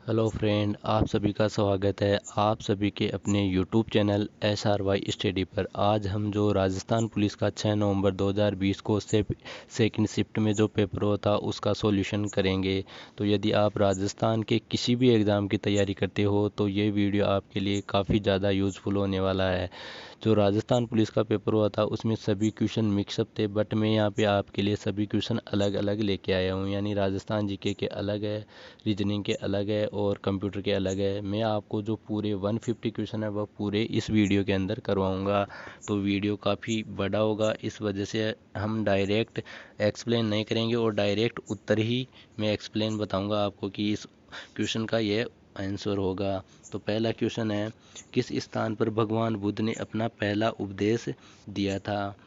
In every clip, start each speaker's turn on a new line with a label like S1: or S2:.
S1: Hello friend, आप सभी का स्वागत है आप सभी के अपने यूट्यूब चैनल SRY स्टडी पर। आज हम जो राजस्थान पुलिस का 6 नवंबर 2020 को सेकंड शिफ्ट में जो पेपर होता उसका सॉल्यूशन करेंगे। तो यदि आप राजस्थान के किसी भी एग्ज़ाम की तैयारी करते हो तो ये वीडियो आपके लिए काफ़ी ज़्यादा यूज़फुल होने वाला है। जो राजस्थान पुलिस का पेपर हुआ था उसमें सभी क्वेश्चन मिक्सअप थे, बट मैं यहाँ पे आपके लिए सभी क्वेश्चन अलग अलग लेके आया हूँ। यानी राजस्थान जीके के अलग है, रीजनिंग के अलग है और कंप्यूटर के अलग है। मैं आपको जो पूरे 150 क्वेश्चन है वह पूरे इस वीडियो के अंदर करवाऊँगा। तो वीडियो काफ़ी बड़ा होगा, इस वजह से हम डायरेक्ट एक्सप्लेन नहीं करेंगे और डायरेक्ट उत्तर ही मैं एक्सप्लेन बताऊँगा आपको कि इस क्वेश्चन का ये आंसर होगा। तो पहला क्वेश्चन है, किस स्थान पर भगवान बुद्ध ने अपना पहला उपदेश दिया था?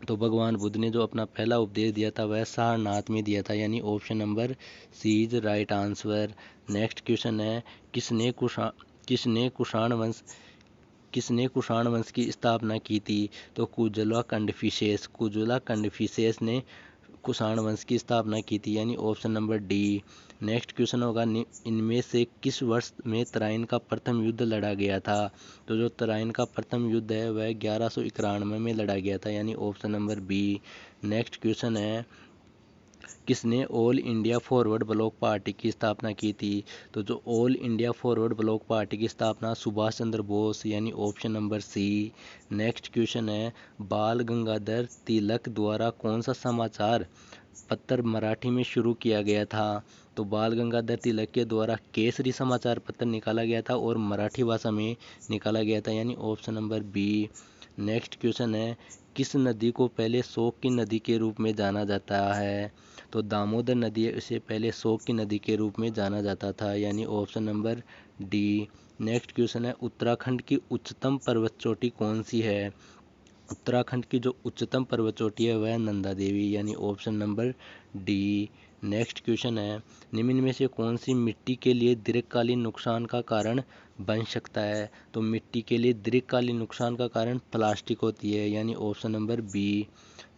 S1: तो भगवान बुद्ध ने जो अपना पहला उपदेश दिया था वह सारनाथ में दिया था, यानी option number C is right answer. Next question है, किसने कुषाण किसने कुषाण वंश किसने कुषाण वंश की स्थापना की थी? तो कुजुला कंडफिसेस ने कुषाण वंश की स्थापना की थी, यानी option number D. Next question होगा, इनमें से किस वर्ष में तराइन का प्रथम युद्ध लड़ा गया था? तो जो तराइन का प्रथम युद्ध है वह 1191 में लड़ा गया था, यानी option number B. Next question है, किसने All India Forward Bloc party की स्थापना की थी? तो जो All India Forward Bloc party की स्थापना सुभाष चंद्र बोस, यानी option number C. Next question है, बाल गंगाधर तिलक द्वारा कौन सा समाचार पत्र मराठी में शुरू किया गया था? तो बाल गंगाधर तिलक के द्वारा केसरी समाचार पत्र निकाला गया था और मराठी भाषा में निकाला गया था, यानी option number B. Next question है, किस नदी को पहले शोक की नदी के रूप में जाना जाता है? तो दामोदर नदी इसे पहले शोक की नदी के रूप में जाना जाता था, यानी option number D. Next question है, उत्तराखंड की उच्चतम पर्वत चोटी कौन सी है? उत्तराखंड की जो उच्चतम पर्वत चोटी है वह नंदा देवी, यानी option number D. Next question है, निम्न में से कौन सी मिट्टी के लिए दीर्घकालीन नुकसान का कारण बन सकता है? तो मिट्टी के लिए दीर्घकालीन नुकसान का कारण प्लास्टिक होती है, यानी option number B.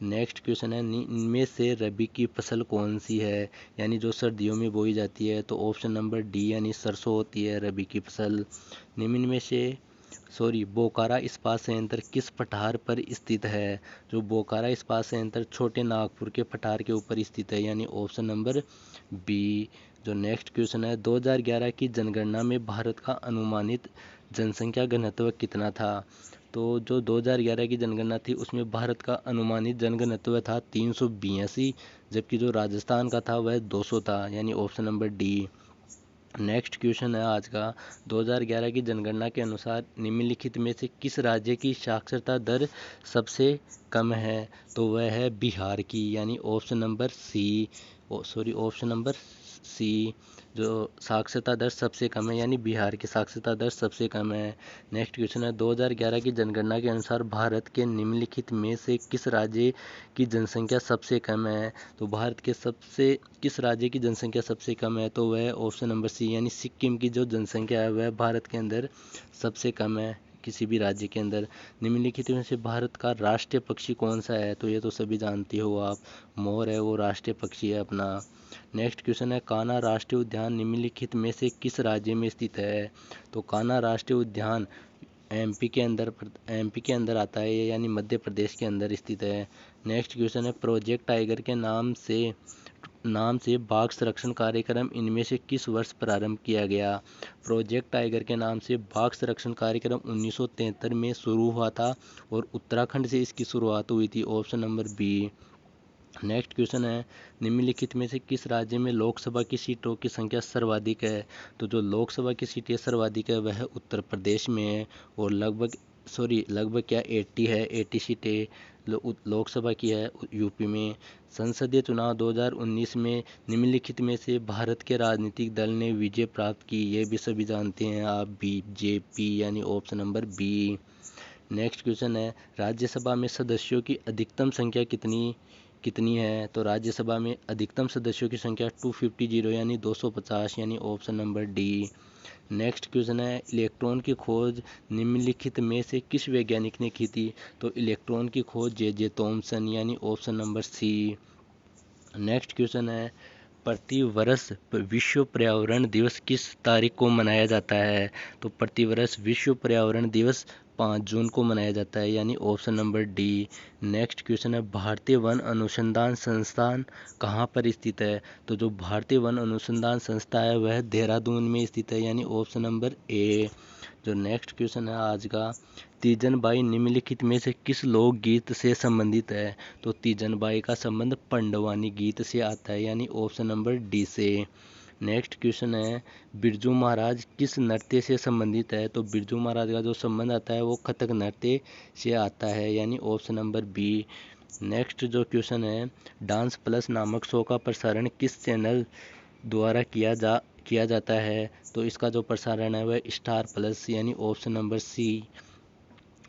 S1: Next question है, इनमें से रबी की फसल कौन सी है? यानी जो सर्दियों में बोई जाती है, तो ऑप्शन नंबर डी यानी सरसों होती है रबी की फसल। निम्न में से बोकारा इस्पात संयंत्र किस पठार पर स्थित है? जो बोकारा इस्पात संयंत्र छोटे नागपुर के पठार के ऊपर स्थित है, यानी ऑप्शन नंबर बी। जो नेक्स्ट क्वेश्चन है, 2011 की जनगणना में भारत का अनुमानित जनसंख्या घनत्व कितना था? तो जो 2011 की जनगणना थी उसमें भारत का अनुमानित जनघनत्व था 382, जबकि जो राजस्थान का था वह 200 था, यानी option number D. Next question है आज का, 2011 की जनगणना के अनुसार निम्नलिखित में से किस राज्य की साक्षरता दर सबसे कम है? तो वह है बिहार की, यानी option number C. Option number C. जो साक्षरता दर सबसे कम है, यानी बिहार की साक्षरता दर सबसे कम है। नेक्स्ट क्वेश्चन है, 2011 की जनगणना के अनुसार भारत के निम्नलिखित में से किस राज्य की जनसंख्या सबसे कम है? तो भारत के सबसे किस राज्य की जनसंख्या सबसे कम है? तो वह ऑप्शन नंबर सी, यानी सिक्किम की जो जनसंख्या है वह भारत के अंदर सबसे कम है किसी भी राज्य के अंदर। निम्नलिखित में से भारत का राष्ट्रीय पक्षी कौन सा है? तो ये तो सभी जानते हो आप, मोर है वो राष्ट्रीय पक्षी है अपना। नेक्स्ट क्वेश्चन है, कान्हा राष्ट्रीय उद्यान निम्नलिखित में से किस राज्य में स्थित है? तो कान्हा राष्ट्रीय उद्यान एमपी के अंदर आता है, यानी मध्य प्रदेश के अंदर स्थित है। नेक्स्ट क्वेश्चन है, प्रोजेक्ट टाइगर के नाम से बाघ संरक्षण कार्यक्रम इनमें से किस वर्ष प्रारंभ किया गया? प्रोजेक्ट टाइगर के नाम से बाघ संरक्षण कार्यक्रम 1973 में शुरू हुआ था और उत्तराखंड से इसकी शुरुआत हुई थी, option number B. Next question है, निम्नलिखित में से किस राज्य में लोकसभा की सीटों की संख्या सर्वाधिक है? तो जो लोकसभा की सीटें सर्वाधिक है वह उत्तर प्रदेश में है और लगभग क्या 80 है, 80 सीटें लोकसभा की है यूपी में। संसदीय चुनाव 2019 में निम्नलिखित में से भारत के राजनीतिक दल ने विजय प्राप्त की? ये भी सभी जानते हैं आप, बीजेपी, यानी option number B. Next question है, राज्यसभा में सदस्यों की अधिकतम संख्या कितनी कितनी है? तो राज्यसभा में अधिकतम सदस्यों की संख्या 250, यानी 250, यानी option number D. Next question है, इलेक्ट्रॉन की खोज निम्नलिखित में से किस वैज्ञानिक ने की थी? तो इलेक्ट्रॉन की खोज जे जे थॉमसन, यानी option number C. Next question है, प्रतिवर्ष विश्व पर्यावरण दिवस किस तारीख को मनाया जाता है? तो प्रतिवर्ष विश्व पर्यावरण दिवस 5 जून को मनाया जाता है, यानी option number D. Next question है, भारतीय वन अनुसंधान संस्थान कहाँ पर स्थित है? तो जो भारतीय वन अनुसंधान संस्था है वह देहरादून में स्थित है, यानी ऑप्शन नंबर ए। जो नेक्स्ट क्वेश्चन है आज का, तीजन बाई निम्नलिखित में से किस लोकगीत से संबंधित है? तो तीजन बाई का संबंध पंडवानी गीत से आता है, यानी ऑप्शन नंबर डी से। नेक्स्ट क्वेश्चन है, बिरजू महाराज किस नृत्य से संबंधित है? तो बिरजू महाराज का जो संबंध आता है वो कथक नृत्य से आता है, यानी ऑप्शन नंबर बी। नेक्स्ट जो क्वेश्चन है, डांस प्लस नामक शो का प्रसारण किस चैनल द्वारा किया जाता है? तो इसका जो प्रसारण है वह स्टार प्लस, यानी option number C.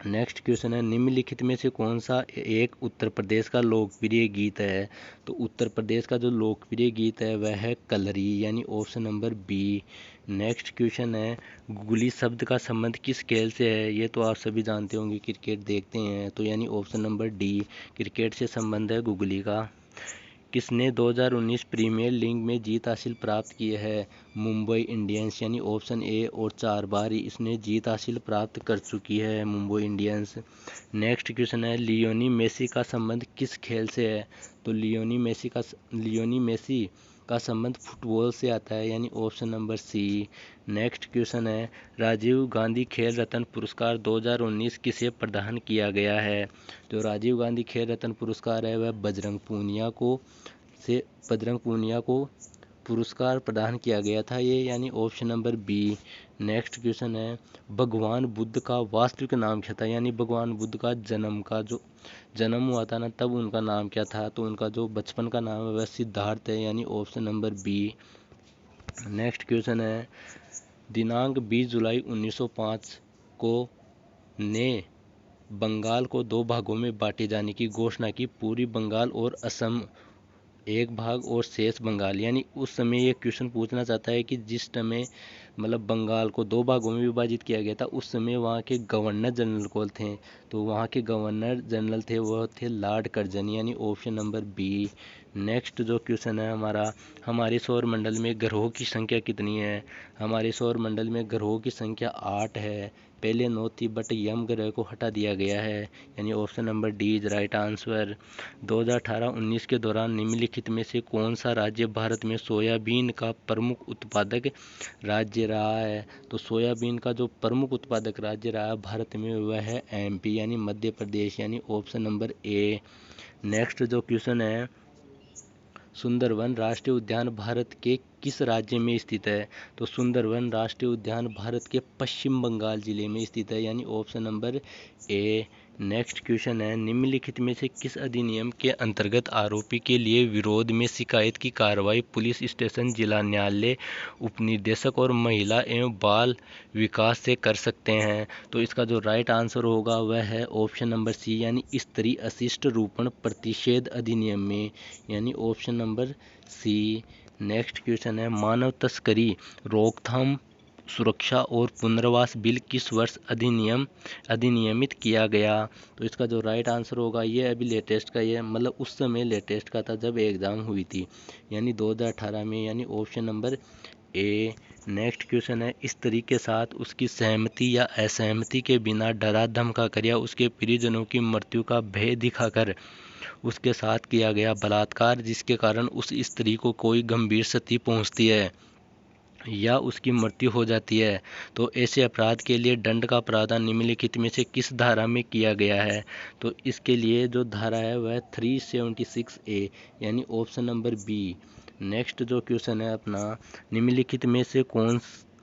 S1: Next question है, निम्नलिखित में से कौन सा एक उत्तर प्रदेश का लोकप्रिय गीत है? तो उत्तर प्रदेश का जो लोकप्रिय गीत है वह है कलरी, यानी option number B. Next question है, गुगली शब्द का संबंध किस खेल से है? ये तो आप सभी जानते होंगे, क्रिकेट देखते हैं, तो यानी ऑप्शन नंबर डी, क्रिकेट से संबंध है गुगली का। किसने 2019 प्रीमियर लीग में जीत हासिल प्राप्त की है? मुंबई इंडियंस, यानी ऑप्शन ए, और 4 बार इसने जीत हासिल प्राप्त कर चुकी है मुंबई इंडियंस। नेक्स्ट क्वेश्चन है, लियोनी मेसी का संबंध किस खेल से है? तो लियोनी मेसी का संबंध फुटबॉल से आता है, यानी option number C. Next question है, राजीव गांधी खेल रत्न पुरस्कार 2019 किसे प्रदान किया गया है? जो राजीव गांधी खेल रत्न पुरस्कार है वह बजरंग पूनिया को पुरस्कार प्रदान किया गया था ये, यानी option number B. Next question है, भगवान बुद्ध का वास्तविक नाम क्या था? यानी भगवान बुद्ध का जन्म हुआ था ना, तब उनका नाम क्या था? तो उनका जो बचपन का नाम है वह सिद्धार्थ है, यानी option number B. Next question है, दिनांक 20 जुलाई 1905 को ने बंगाल को 2 भागों में बांटे जाने की घोषणा की। पूर्वी बंगाल और असम एक भाग और शेष बंगाल, यानी उस समय ये क्वेश्चन पूछना चाहता है कि जिस समय मतलब बंगाल को 2 भागों में विभाजित किया गया था उस समय वहाँ के गवर्नर जनरल कौन थे? तो वहाँ के गवर्नर जनरल थे वह थे लॉर्ड कर्जन, यानी ऑप्शन नंबर बी। नेक्स्ट जो क्वेश्चन है हमारा, हमारे सौर मंडल में ग्रहों की संख्या कितनी है? हमारे सौर मंडल में ग्रहों की संख्या 8 है। पहले 9 थी बट यम ग्रह को हटा दिया गया है, यानी option number D is right answer. 2018-19 के दौरान निम्नलिखित में से कौन सा राज्य भारत में सोयाबीन का प्रमुख उत्पादक राज्य रहा है? तो सोयाबीन का जो प्रमुख उत्पादक राज्य रहा है भारत में वह है एमपी, यानी मध्य प्रदेश, यानी ऑप्शन नंबर ए। नेक्स्ट जो क्वेश्चन है, सुंदरवन राष्ट्रीय उद्यान भारत के किस राज्य में स्थित है? तो सुंदरवन राष्ट्रीय उद्यान भारत के पश्चिम बंगाल जिले में स्थित है, यानी ऑप्शन नंबर ए। नेक्स्ट क्वेश्चन है, निम्नलिखित में से किस अधिनियम के अंतर्गत आरोपी के लिए विरोध में शिकायत की कार्रवाई पुलिस स्टेशन, जिला न्यायालय, उपनिदेशक और महिला एवं बाल विकास से कर सकते हैं? तो इसका जो राइट आंसर होगा वह है ऑप्शन नंबर सी, यानी स्त्री अशिष्ट रूपण प्रतिषेध अधिनियम में, यानी option number C. Next question है, मानव तस्करी रोकथाम, सुरक्षा और पुनर्वास बिल किस वर्ष अधिनियमित किया गया? तो इसका जो राइट आंसर होगा, ये अभी लेटेस्ट का, ये मतलब उस समय लेटेस्ट का था जब एग्ज़ाम हुई थी, यानी 2018 में, यानी ऑप्शन नंबर ए। नेक्स्ट क्वेश्चन है, इस तरीके के साथ उसकी सहमति या असहमति के बिना डरा धमका कर या उसके परिजनों की मृत्यु का भय दिखाकर उसके साथ किया गया बलात्कार जिसके कारण उस स्त्री को कोई गंभीर क्षति पहुंचती है या उसकी मृत्यु हो जाती है, तो ऐसे अपराध के लिए दंड का प्रावधान निम्नलिखित में से किस धारा में किया गया है? तो इसके लिए जो धारा है वह 376 ए, यानी ऑप्शन नंबर बी। नेक्स्ट जो क्वेश्चन है अपना, निम्नलिखित में से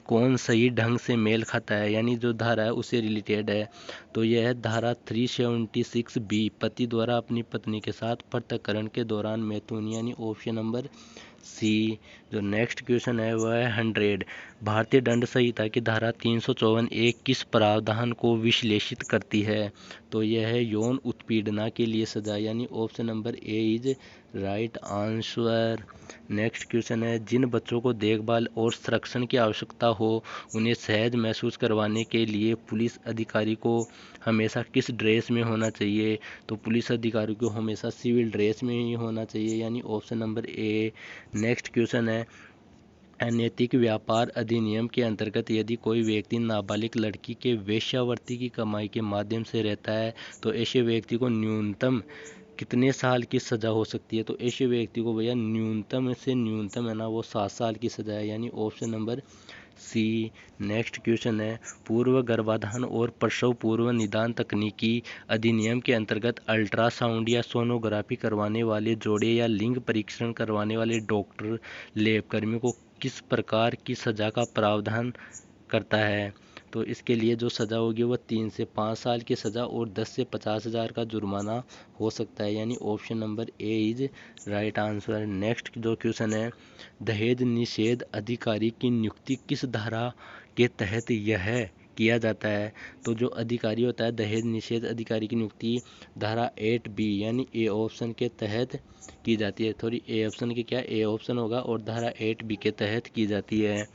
S1: कौन सही ढंग से मेल खाता है, यानी जो धारा है उससे रिलेटेड है? तो यह है धारा 376 बी, पति द्वारा अपनी पत्नी के साथ पृथक्करण के दौरान मैथुन, यानी ऑप्शन नंबर सी। जो नेक्स्ट क्वेश्चन है वह है 100, भारतीय दंड संहिता की धारा 354 ए किस प्रावधान को विश्लेषित करती है? तो यह है यौन उत्पीड़ना के लिए सजा, यानी option number A is right answer. Next question है, जिन बच्चों को देखभाल और संरक्षण की आवश्यकता हो उन्हें सहज महसूस करवाने के लिए पुलिस अधिकारी को हमेशा किस ड्रेस में होना चाहिए? तो पुलिस अधिकारी को हमेशा सिविल ड्रेस में ही होना चाहिए, यानी ऑप्शन नंबर ए। नेक्स्ट क्वेश्चन है, अनैतिक व्यापार अधिनियम के अंतर्गत यदि कोई व्यक्ति नाबालिग लड़की के वेश्यावृत्ति की कमाई के माध्यम से रहता है तो ऐसे व्यक्ति को न्यूनतम कितने साल की सज़ा हो सकती है? तो ऐसे व्यक्ति को भैया न्यूनतम से न्यूनतम है ना वो 7 साल की सज़ा है, यानी option number C. Next question है, पूर्व गर्भाधान और प्रसव पूर्व निदान तकनीकी अधिनियम के अंतर्गत अल्ट्रासाउंड या सोनोग्राफी करवाने वाले जोड़े या लिंग परीक्षण करवाने वाले डॉक्टर लैब कर्मियों को किस प्रकार की सज़ा का प्रावधान करता है? तो इसके लिए जो सज़ा होगी वह 3 से 5 साल की सज़ा और 10 से 50,000 का जुर्माना हो सकता है, यानी option number A is right answer. Next जो क्वेश्चन है, दहेज निषेध अधिकारी की नियुक्ति किस धारा के तहत यह किया जाता है? तो जो अधिकारी होता है दहेज निषेध अधिकारी की नियुक्ति धारा 8B यानी ए ऑप्शन के तहत की जाती है। थोड़ी ए ऑप्शन की क्या ए ऑप्शन होगा और धारा 8B के तहत की जाती है।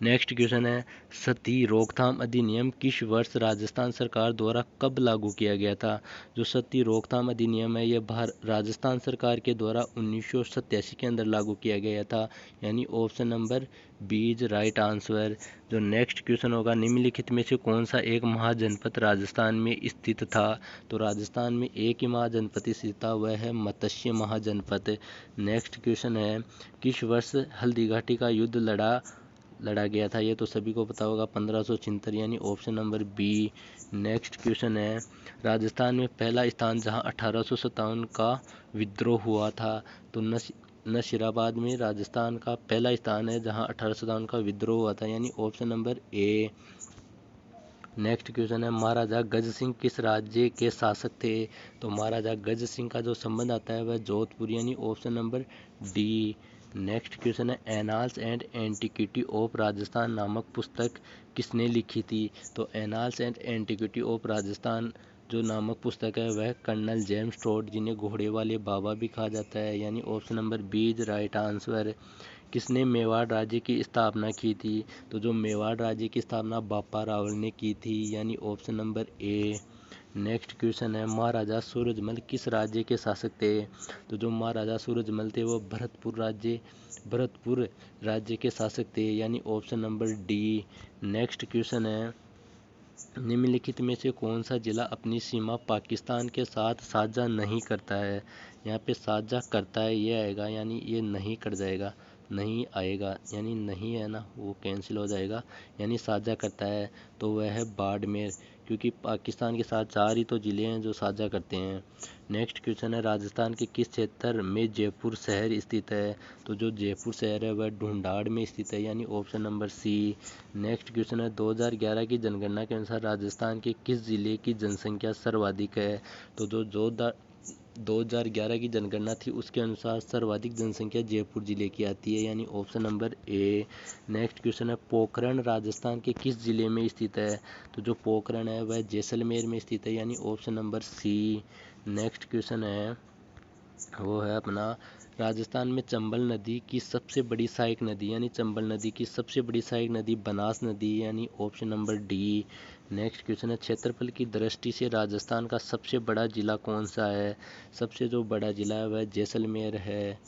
S1: नेक्स्ट क्वेश्चन है, सती रोकथाम अधिनियम किस वर्ष राजस्थान सरकार द्वारा कब लागू किया गया था? जो सती रोकथाम अधिनियम है यह राजस्थान सरकार के द्वारा 1987 के अंदर लागू किया गया था, यानी option number B is right answer. जो नेक्स्ट क्वेश्चन होगा, निम्नलिखित में से कौन सा एक महाजनपद राजस्थान में स्थित था? तो राजस्थान में एक ही महाजनपद स्थित था, वह है मत्स्य महाजनपद। नेक्स्ट क्वेश्चन है, किस वर्ष हल्दी घाटी का युद्ध लड़ा गया था? ये तो सभी को पता होगा, 1576, यानी option number B. Next question है, राजस्थान में पहला स्थान जहां 1857 का विद्रोह हुआ था, तो नसीराबाद में राजस्थान का पहला स्थान है जहां 1857 का विद्रोह हुआ था, यानी ऑप्शन नंबर ए। नेक्स्ट क्वेश्चन है, महाराजा गज सिंह किस राज्य के शासक थे? तो महाराजा गज सिंह का जो संबंध आता है वह जोधपुर, यानी option number D. Next question है, annals and antiquity of Rajasthan नामक पुस्तक किसने लिखी थी? तो annals and antiquity of Rajasthan जो नामक पुस्तक है वह कर्नल जेम्स टोड, जिन्हें घोड़े वाले बाबा भी कहा जाता है, यानी option number B is right answer. किसने मेवाड़ राज्य की स्थापना की थी? तो जो मेवाड़ राज्य की स्थापना बापा रावल ने की थी, यानी ऑप्शन नंबर ए। नेक्स्ट क्वेश्चन है, महाराजा सूरजमल किस राज्य के शासक थे? तो जो महाराजा सूरजमल थे वो भरतपुर राज्य के शासक थे, यानी option number D. Next question है, निम्नलिखित में से कौन सा जिला अपनी सीमा पाकिस्तान के साथ साझा नहीं करता है? यहाँ पे साझा करता है ये आएगा, यानी ये नहीं कर जाएगा, नहीं आएगा, यानी नहीं है ना वो कैंसिल हो जाएगा, यानी साझा करता है तो वह है बाड़मेर, क्योंकि पाकिस्तान के साथ 4 ही तो ज़िले हैं जो साझा करते हैं। नेक्स्ट क्वेश्चन है, राजस्थान के किस क्षेत्र में जयपुर शहर स्थित है? तो जो जयपुर शहर है वह ढूंढाड़ में स्थित है, यानी option number C. Next question है, 2011 की जनगणना के अनुसार राजस्थान के किस जिले की जनसंख्या सर्वाधिक है? तो जो 2011 की जनगणना थी उसके अनुसार सर्वाधिक जनसंख्या जयपुर जिले की आती है, यानी ऑप्शन नंबर ए। नेक्स्ट क्वेश्चन है, पोखरण राजस्थान के किस जिले में स्थित है? तो जो पोखरण है वह जैसलमेर में स्थित है, यानी option number C. Next question है वो है अपना, राजस्थान में चंबल नदी की सबसे बड़ी सहायक नदी, यानी चंबल नदी की सबसे बड़ी सहायक नदी बनास नदी, यानी option number D. Next question है, क्षेत्रफल की दृष्टि से राजस्थान का सबसे बड़ा जिला कौन सा है? सबसे जो बड़ा जिला है वह जैसलमेर है,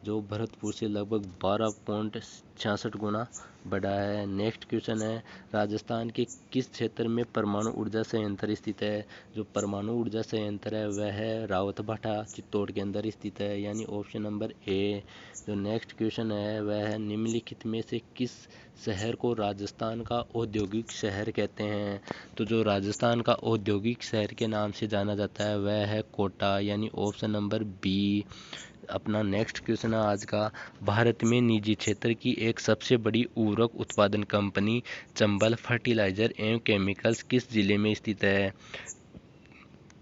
S1: जो भरतपुर से लगभग 12.66 गुना बड़ा है। नेक्स्ट क्वेश्चन है, राजस्थान के किस क्षेत्र में परमाणु ऊर्जा संयंत्र स्थित है? जो परमाणु ऊर्जा संयंत्र है वह है रावतभाटा चित्तौड़ के अंदर स्थित है, यानी ऑप्शन नंबर ए। जो नेक्स्ट क्वेश्चन है वह है, निम्नलिखित में से किस शहर को राजस्थान का औद्योगिक शहर कहते हैं? तो जो राजस्थान का औद्योगिक शहर के नाम से जाना जाता है वह है कोटा, यानी ऑप्शन नंबर बी। अपना नेक्स्ट क्वेश्चन है आज का, भारत में निजी क्षेत्र की एक सबसे बड़ी उर्वरक उत्पादन कंपनी चंबल फर्टिलाइजर एवं केमिकल्स किस जिले में स्थित है?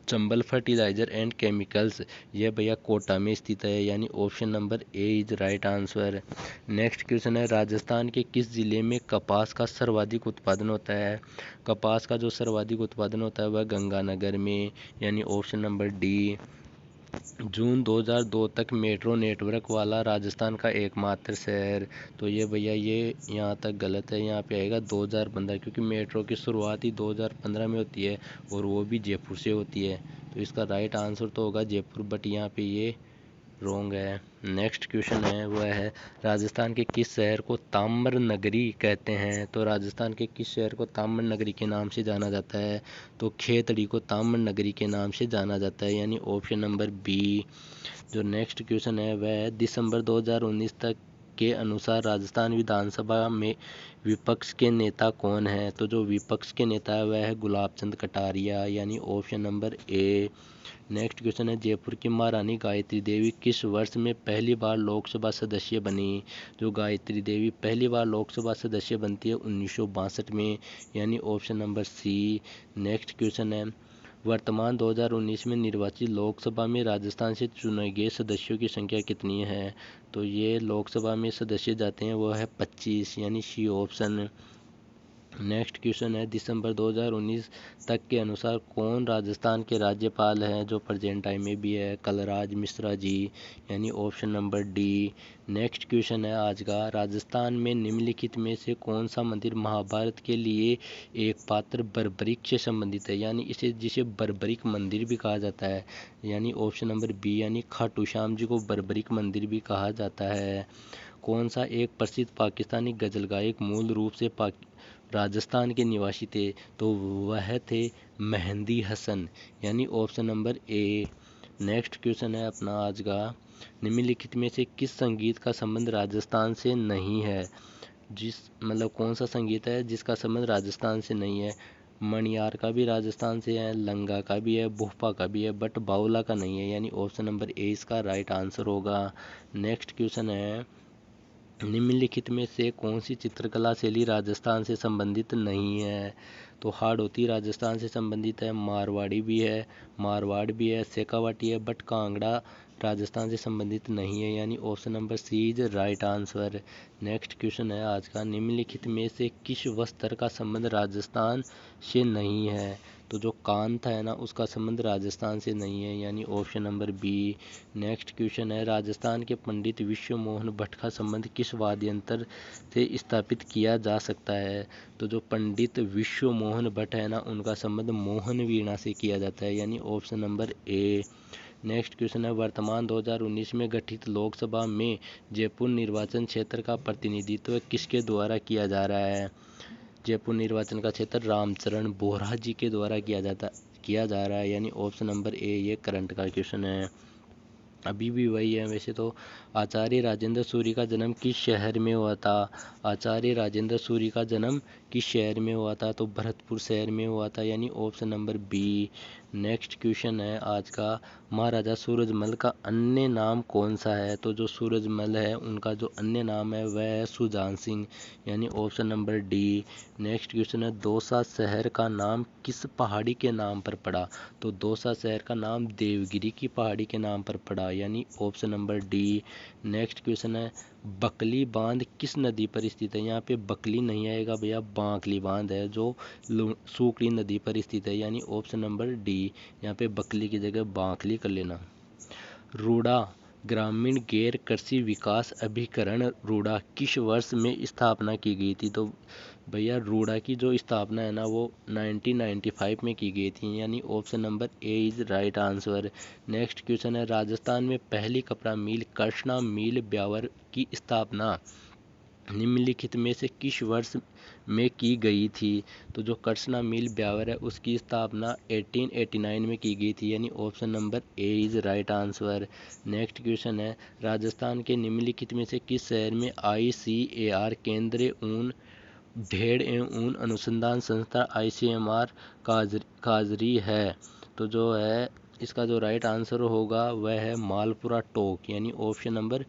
S1: चंबल फर्टिलाइजर एंड केमिकल्स यह भैया कोटा में स्थित है, यानी option number A is right answer. Next question है, राजस्थान के किस जिले में कपास का सर्वाधिक उत्पादन होता है? कपास का जो सर्वाधिक उत्पादन होता है वह गंगानगर में, यानी ऑप्शन नंबर डी। जून 2002 तक मेट्रो नेटवर्क वाला राजस्थान का एकमात्र शहर। तो ये भैया ये यहाँ तक गलत है, यहाँ पे आएगा 2015, क्योंकि मेट्रो की शुरुआत ही 2015 में होती है और वो भी जयपुर से होती है। तो इसका राइट आंसर तो होगा जयपुर, बट यहाँ पे ये रॉन्ग है। नेक्स्ट क्वेश्चन है वह है राजस्थान के किस शहर को ताम्र नगरी कहते हैं। तो राजस्थान के किस शहर को ताम्र नगरी के नाम से जाना जाता है। तो खेतड़ी को ताम्र नगरी के नाम से जाना जाता है, यानी ऑप्शन नंबर बी। जो नेक्स्ट क्वेश्चन है वह है दिसंबर 2019 तक के अनुसार राजस्थान विधानसभा में विपक्ष के नेता कौन है। तो जो विपक्ष के नेता है वह है गुलाब चंद कटारिया, यानी ऑप्शन नंबर ए। नेक्स्ट क्वेश्चन है जयपुर की महारानी गायत्री देवी किस वर्ष में पहली बार लोकसभा सदस्य बनी। जो गायत्री देवी पहली बार लोकसभा सदस्य बनती है 1962 में, यानी option number C. Next question है वर्तमान 2019 में निर्वाचित लोकसभा में राजस्थान से चुने गए सदस्यों की संख्या कितनी है। तो ये लोकसभा में सदस्य जाते हैं वो है 25, यानी सी ऑप्शन। नेक्स्ट क्वेश्चन है दिसंबर 2019 तक के अनुसार कौन राजस्थान के राज्यपाल हैं। जो प्रेजेंट टाइम में भी है कलराज मिश्रा जी, यानी option number D. Next question है आज का राजस्थान में निम्नलिखित में से कौन सा मंदिर महाभारत के लिए एक पात्र बर्बरिक से संबंधित है, यानी जिसे बर्बरिक मंदिर भी कहा जाता है, यानी ऑप्शन नंबर बी, यानी खाटू श्याम जी को बर्बरिक मंदिर भी कहा जाता है। कौन सा एक प्रसिद्ध पाकिस्तानी गजल गायक मूल रूप से राजस्थान के निवासी थे। तो वह थे मेहंदी हसन, यानी ऑप्शन नंबर ए। नेक्स्ट क्वेश्चन है अपना आज का निम्नलिखित में से किस संगीत का संबंध राजस्थान से नहीं है। कौन सा संगीत है जिसका संबंध राजस्थान से नहीं है। मणियार का भी राजस्थान से है, लंगा का भी है, भोपा का भी है, बट बाउला का नहीं है, यानी ऑप्शन नंबर ए इसका राइट आंसर होगा। नेक्स्ट क्वेश्चन है निम्नलिखित में से कौन सी चित्रकला शैली राजस्थान से संबंधित नहीं है। तो हाड़ौती राजस्थान से संबंधित है, मारवाड़ी भी है, मारवाड़ भी है, शेखावाटी है, बट कांगड़ा राजस्थान से संबंधित नहीं है, यानी option number C is right answer. Next question है आज का निम्नलिखित में से किस वस्त्र का संबंध राजस्थान से नहीं है। तो जो कांता है ना उसका संबंध राजस्थान से नहीं है, यानी option number B. Next question है राजस्थान के पंडित विश्व मोहन भट्ट का संबंध किस वाद्य यंत्र से स्थापित किया जा सकता है। तो जो पंडित विश्व मोहन भट्ट है ना उनका संबंध मोहन वीणा से किया जाता है, यानी ऑप्शन नंबर ए। नेक्स्ट क्वेश्चन है वर्तमान 2019 में गठित लोकसभा में जयपुर निर्वाचन क्षेत्र का प्रतिनिधित्व किसके द्वारा किया जा रहा है। जयपुर निर्वाचन का क्षेत्र रामचरण बोहरा जी के द्वारा किया जा रहा है, यानी ऑप्शन नंबर ए ये करंट का क्वेश्चन है। अभी भी वही है वैसे तो। आचार्य राजेंद्र सूरी का जन्म किस शहर में हुआ था। आचार्य राजेंद्र सूरी का जन्म किस शहर में हुआ था। तो भरतपुर शहर में हुआ था, यानी option number B. Next question है आज का महाराजा सूरजमल का अन्य नाम कौन सा है। तो जो सूरजमल है उनका जो अन्य नाम है वह है सुजान सिंह, यानी option number D. Next question है दौसा शहर का नाम किस पहाड़ी के नाम पर पड़ा। तो दौसा शहर का नाम देवगिरी की पहाड़ी के नाम पर पड़ा, यानी option number D. Next question है बकली बांध किस नदी पर स्थित है। यहाँ पे बकली नहीं आएगा भैया, बांकली बांध है जो सूकड़ी नदी पर स्थित है, यानी ऑप्शन नंबर डी। यहाँ पे बकली की जगह बांकली कर लेना। रूड़ा ग्रामीण गैर कृषि विकास अभिकरण रूड़ा किस वर्ष में स्थापना की गई थी। तो भैया रूड़ा की जो स्थापना है ना वो 1995 में की गई थी, यानी option number A is right answer. Next question है राजस्थान में पहली कपड़ा मिल कृष्णा मिल ब्यावर की स्थापना निम्नलिखित में से किस वर्ष में की गई थी। तो जो कृष्णा मिल ब्यावर है उसकी स्थापना 1889 में की गई थी, यानी option number A is right answer. Next question है राजस्थान के निम्नलिखित में से किस शहर में ICAR केंद्रीय ऊन भेड़ एवं ऊन अनुसंधान संस्था ICMR काजरी है। तो जो है इसका जो राइट आंसर होगा वह है मालपुरा टोक, यानी option number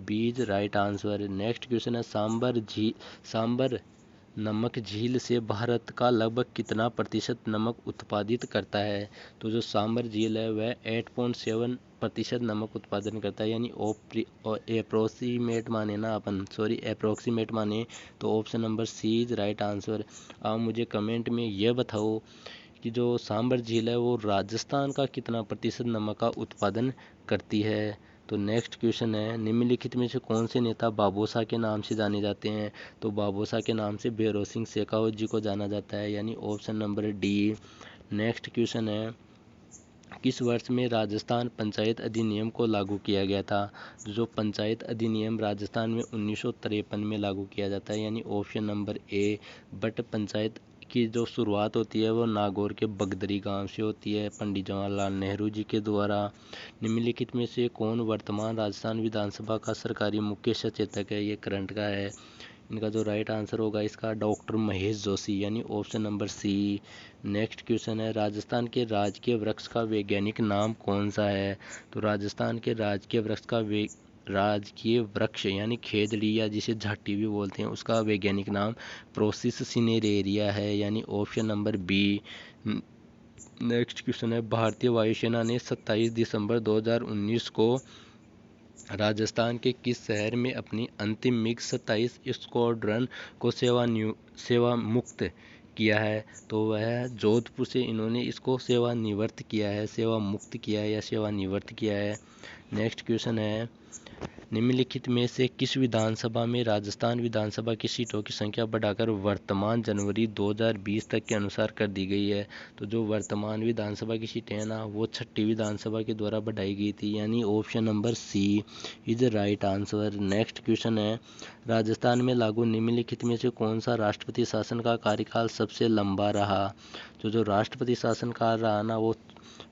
S1: B is right answer. Next question है सांबर नमक झील से भारत का लगभग कितना प्रतिशत नमक उत्पादित करता है। तो जो सांबर झील है वह 8.7% नमक उत्पादन करता है, यानी अप्रोक्सीमेट माने तो option number C is right answer. आप मुझे कमेंट में यह बताओ कि जो सांबर झील है वो राजस्थान का कितना प्रतिशत नमक का उत्पादन करती है। तो नेक्स्ट क्वेश्चन है, निम्नलिखित में से कौन से नेता बाबोसा के नाम से जाने जाते हैं? तो बाबोसा के नाम से भैरों सिंह शेखावत जी को जाना जाता है, यानी option number D. Next question है, किस वर्ष में राजस्थान पंचायत अधिनियम को लागू किया गया था? जो पंचायत अधिनियम राजस्थान में 1953 में लागू किया जाता है, यानी option number A. But panchayat की जो शुरुआत होती है वो नागौर के बगदरी गांव से होती है, पंडित जवाहरलाल नेहरू जी के द्वारा। निम्नलिखित में से कौन वर्तमान राजस्थान विधानसभा का सरकारी मुख्य सचेतक है? ये करंट का है। इनका जो राइट आंसर होगा इसका डॉक्टर महेश जोशी, यानी option number C. Next question है, राजस्थान के राजकीय वृक्ष का वैज्ञानिक नाम कौन सा है? तो राजस्थान के राजकीय वृक्ष यानी खेजड़ी या जिसे झाटी भी बोलते हैं उसका वैज्ञानिक नाम प्रोसिस सिनेरेरिया है, यानी option number B. Next question है, भारतीय वायुसेना ने 27 दिसंबर 2019 को राजस्थान के किस शहर में अपनी अंतिम मिग 27 स्क्वाड्रन को सेवा मुक्त किया है? तो वह जोधपुर से इन्होंने इसको सेवानिवृत्त किया है, सेवा मुक्त किया है या सेवानिवृत्त किया है। नेक्स्ट क्वेश्चन है, निम्नलिखित में से किस विधानसभा में राजस्थान विधानसभा की सीटों की संख्या बढ़ाकर वर्तमान जनवरी 2020 तक के अनुसार कर दी गई है? तो जो वर्तमान विधानसभा की सीटें हैं ना वो 6ठी विधानसभा के द्वारा बढ़ाई गई थी, यानी option number C is right answer. Next question है, राजस्थान में लागू निम्नलिखित में से कौन सा राष्ट्रपति शासन का कार्यकाल सबसे लंबा रहा? तो जो राष्ट्रपति शासन काल रहा ना वो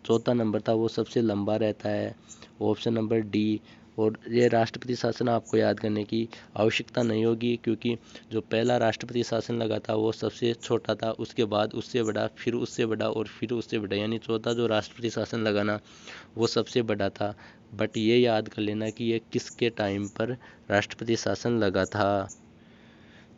S1: चौथा नंबर था, वो सबसे लंबा रहता है, ऑप्शन नंबर डी। और ये राष्ट्रपति शासन आपको याद करने की आवश्यकता नहीं होगी क्योंकि जो पहला राष्ट्रपति शासन लगा था वो सबसे छोटा था, उसके बाद उससे बड़ा, फिर उससे बड़ा और फिर उससे बड़ा, यानी चौथा जो राष्ट्रपति शासन लगा ना वो सबसे बड़ा था। बट ये याद कर लेना कि ये किसके टाइम पर राष्ट्रपति शासन लगा था।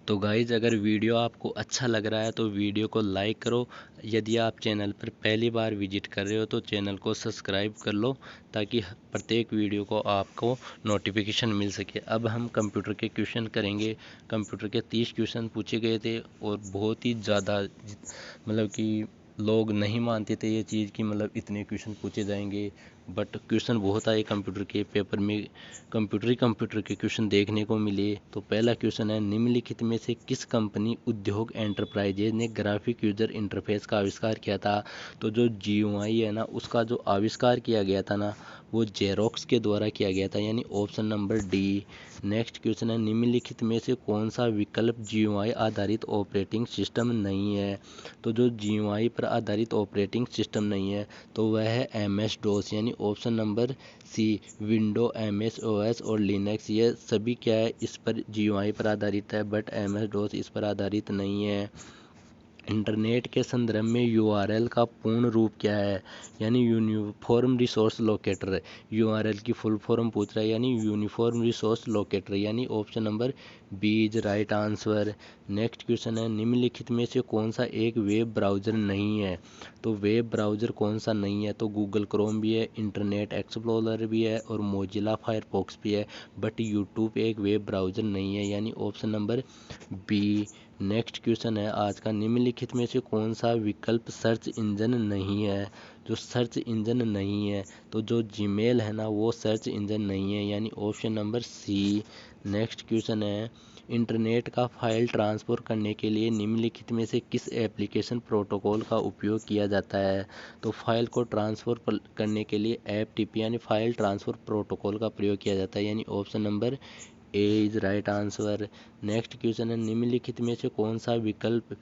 S1: तो गाइज अगर वीडियो आपको अच्छा लग रहा है तो वीडियो को लाइक करो। यदि आप चैनल पर पहली बार विजिट कर रहे हो तो चैनल को सब्सक्राइब कर लो ताकि प्रत्येक वीडियो को आपको नोटिफिकेशन मिल सके। अब हम कंप्यूटर के क्वेश्चन करेंगे। कंप्यूटर के 30 क्वेश्चन पूछे गए थे और बहुत ही ज़्यादा मतलब कि लोग नहीं मानते थे ये चीज़ कि मतलब इतने क्वेश्चन पूछे जाएंगे, बट क्वेश्चन बहुत आए कंप्यूटर के पेपर में, कंप्यूटर के क्वेश्चन देखने को मिले। तो पहला क्वेश्चन है, निम्नलिखित में से किस कंपनी उद्योग एंटरप्राइजेज ने ग्राफिक यूजर इंटरफेस का आविष्कार किया था? तो जो GUI है ना उसका जो आविष्कार किया गया था ना वो जेरोक्स के द्वारा किया गया था, यानी option number D. Next question है, निम्नलिखित में से कौन सा विकल्प GUI आधारित ऑपरेटिंग सिस्टम नहीं है? तो जो GUI पर आधारित ऑपरेटिंग सिस्टम नहीं है तो वह है MS-DOS, यानी ऑप्शन नंबर सी। विंडो, MS-OS और लिनक्स ये सभी क्या है इस पर GUI पर आधारित है, बट MS-DOS इस पर आधारित नहीं है। इंटरनेट के संदर्भ में URL का पूर्ण रूप क्या है? यानी यूनिफॉर्म रिसोर्स लोकेटर। URL की फुल फॉर्म पूछ रहा है, यानी यूनिफॉर्म रिसोर्स लोकेटर, यानी option number B is right answer. Next question है, निम्नलिखित में से कौन सा एक वेब ब्राउज़र नहीं है? तो वेब ब्राउज़र कौन सा नहीं है? तो गूगल क्रोम भी है, इंटरनेट एक्सप्लोरर भी है और मोजिला फायरफॉक्स भी है, बट यूट्यूब एक वेब ब्राउज़र नहीं है, यानी option number B. Next question है आज का, निम्नलिखित में से कौन सा विकल्प सर्च इंजन नहीं है? जो सर्च इंजन नहीं है तो जो जीमेल है ना वो सर्च इंजन नहीं है, यानी option number C. Next question है, इंटरनेट का फाइल ट्रांसफ़र करने के लिए निम्नलिखित में से किस एप्लीकेशन प्रोटोकॉल का उपयोग किया जाता है? तो फाइल को ट्रांसफ़र करने के लिए FTP यानी फाइल ट्रांसफ़र प्रोटोकॉल का प्रयोग किया जाता है, यानी option number A is right answer. Next question है, निम्नलिखित में से कौन सा विकल्प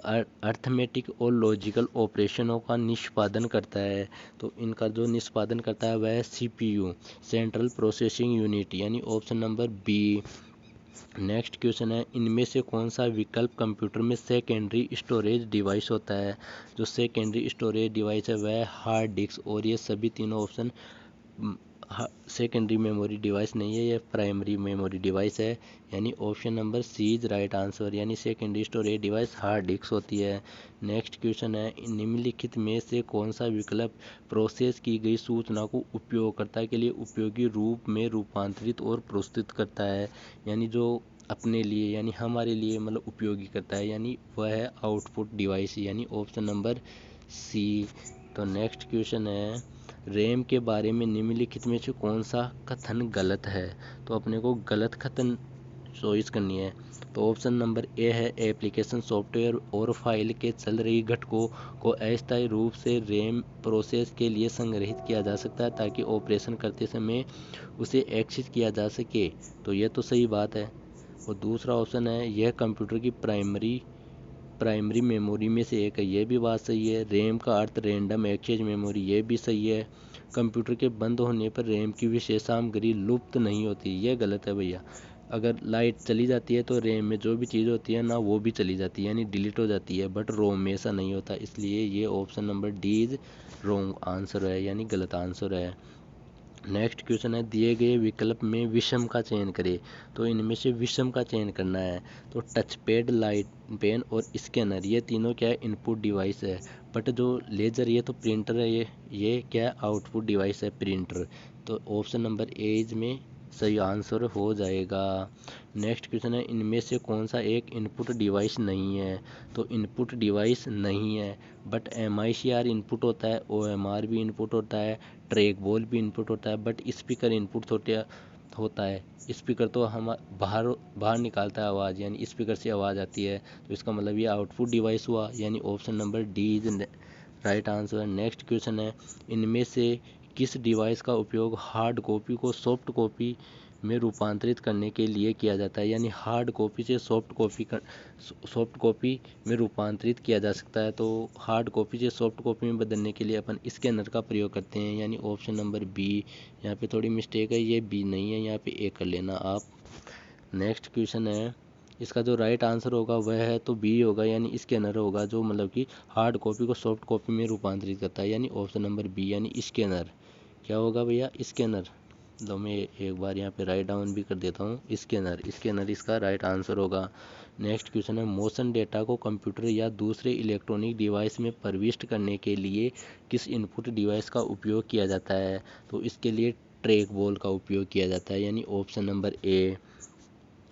S1: अर्थमेटिक और लॉजिकल ऑपरेशनों का निष्पादन करता है? तो इनका जो निष्पादन करता है वह है CPU, सेंट्रल प्रोसेसिंग यूनिट, यानी option number B. Next question है, इनमें से कौन सा विकल्प कंप्यूटर में सेकेंडरी स्टोरेज डिवाइस होता है? जो सेकेंडरी स्टोरेज डिवाइस है वह हार्ड डिस्क, और ये सभी तीनों ऑप्शन सेकेंडरी मेमोरी डिवाइस नहीं है, ये प्राइमरी मेमोरी डिवाइस है, यानी option number C is right answer, यानी secondary storage device hard disk होती है। नेक्स्ट क्वेश्चन है, निम्नलिखित में से कौन सा विकल्प प्रोसेस की गई सूचना को उपयोगकर्ता के लिए उपयोगी रूप में रूपांतरित और प्रस्तुत करता है? यानी जो अपने लिए यानी हमारे लिए मतलब उपयोगी करता है, यानी वह है आउटपुट डिवाइस, यानी ऑप्शन नंबर सी। तो नेक्स्ट क्वेश्चन है, रैम के बारे में निम्नलिखित में से कौन सा कथन गलत है? तो अपने को गलत कथन चॉइस करनी है। तो ऑप्शन नंबर ए है, एप्लीकेशन सॉफ्टवेयर और फाइल के चल रही घटकों को अस्थायी रूप से रैम प्रोसेस के लिए संग्रहित किया जा सकता है ताकि ऑपरेशन करते समय उसे एक्सेस किया जा सके। तो यह तो सही बात है। और दूसरा ऑप्शन है, यह कंप्यूटर की प्राइमरी मेमोरी में से एक है। यह भी बात सही है। रैम का अर्थ रैंडम एक्सेस मेमोरी, यह भी सही है। कंप्यूटर के बंद होने पर रैम की विशेष सामग्री लुप्त नहीं होती, यह गलत है भैया। अगर लाइट चली जाती है तो रैम में जो भी चीज़ होती है ना वो भी चली जाती है, यानी डिलीट हो जाती है, बट रोम में ऐसा नहीं होता। इसलिए ये option number D is wrong answer है, यानी गलत आंसर है। नेक्स्ट क्वेश्चन है, दिए गए विकल्प में विषम का चयन करें। तो इनमें से विषम का चयन करना है। तो टच पैड, लाइट पेन और स्कैनर, ये तीनों क्या है? इनपुट डिवाइस है। बट जो लेजर, ये तो प्रिंटर है। ये क्या है? आउटपुट डिवाइस है, प्रिंटर। तो ऑप्शन नंबर ए इज में सही आंसर हो जाएगा। नेक्स्ट क्वेश्चन है, इनमें से कौन सा एक इनपुट डिवाइस नहीं है? तो इनपुट डिवाइस नहीं है, बट MICR इनपुट होता है, OMR भी इनपुट होता है, ट्रैक बॉल भी इनपुट होता है, बट स्पीकर इनपुट होता है। स्पीकर तो हम बाहर बाहर निकालता है आवाज़, यानी स्पीकर से आवाज़ आती है। तो इसका मतलब ये आउटपुट डिवाइस हुआ, यानी option number D is right answer. Next question है, इनमें से किस डिवाइस का उपयोग हार्ड कॉपी को सॉफ्ट कॉपी में रूपांतरित करने के लिए किया जाता है? यानी हार्ड कॉपी से सॉफ्ट कॉपी में रूपांतरित किया जा सकता है। तो हार्ड कॉपी से सॉफ्ट कॉपी में बदलने के लिए अपन स्कैनर का प्रयोग करते हैं, यानी ऑप्शन नंबर बी। यहाँ पे थोड़ी मिस्टेक है, ये बी नहीं है, यहाँ पे ए कर लेना आप। नेक्स्ट क्वेश्चन है, इसका जो राइट आंसर होगा वह है तो बी होगा, यानी स्कैनर होगा, जो मतलब कि हार्ड कॉपी को सॉफ्ट कॉपी में रूपांतरित करता है, यानी ऑप्शन नंबर बी, यानी स्कैनर। क्या होगा भैया? स्कैनर। तो मैं एक बार यहाँ पे राइट डाउन भी कर देता हूँ, स्कैनर इसका राइट आंसर होगा। नेक्स्ट क्वेश्चन है, मोशन डेटा को कंप्यूटर या दूसरे इलेक्ट्रॉनिक डिवाइस में प्रविष्ट करने के लिए किस इनपुट डिवाइस का उपयोग किया जाता है? तो इसके लिए ट्रैक बॉल का उपयोग किया जाता है, यानी ऑप्शन नंबर ए।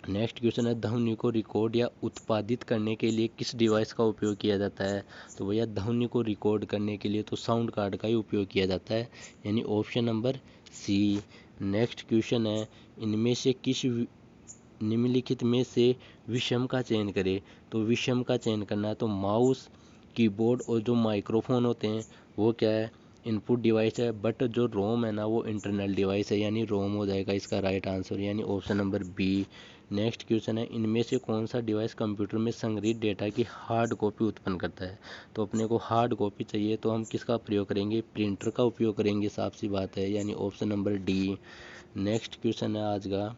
S1: नेक्स्ट क्वेश्चन है, ध्वनि को रिकॉर्ड या उत्पादित करने के लिए किस डिवाइस का उपयोग किया जाता है? तो भैया ध्वनि को रिकॉर्ड करने के लिए तो साउंड कार्ड का ही उपयोग किया जाता है, यानी option number C. Next question है, इनमें से किस निम्नलिखित में से विषम का चयन करें? तो विषम का चयन करना है। तो माउस, कीबोर्ड और जो माइक्रोफोन होते हैं वो क्या है? इनपुट डिवाइस है, बट जो रोम है ना वो इंटरनल डिवाइस है, यानी रोम हो जाएगा इसका राइट आंसर, यानी option number B. Next question है, इनमें से कौन सा डिवाइस कंप्यूटर में संग्रहित डेटा की हार्ड कॉपी उत्पन्न करता है? तो अपने को हार्ड कॉपी चाहिए तो हम किसका प्रयोग करेंगे? प्रिंटर का उपयोग करेंगे, साफ सी बात है, यानी option number D. Next question है आज का,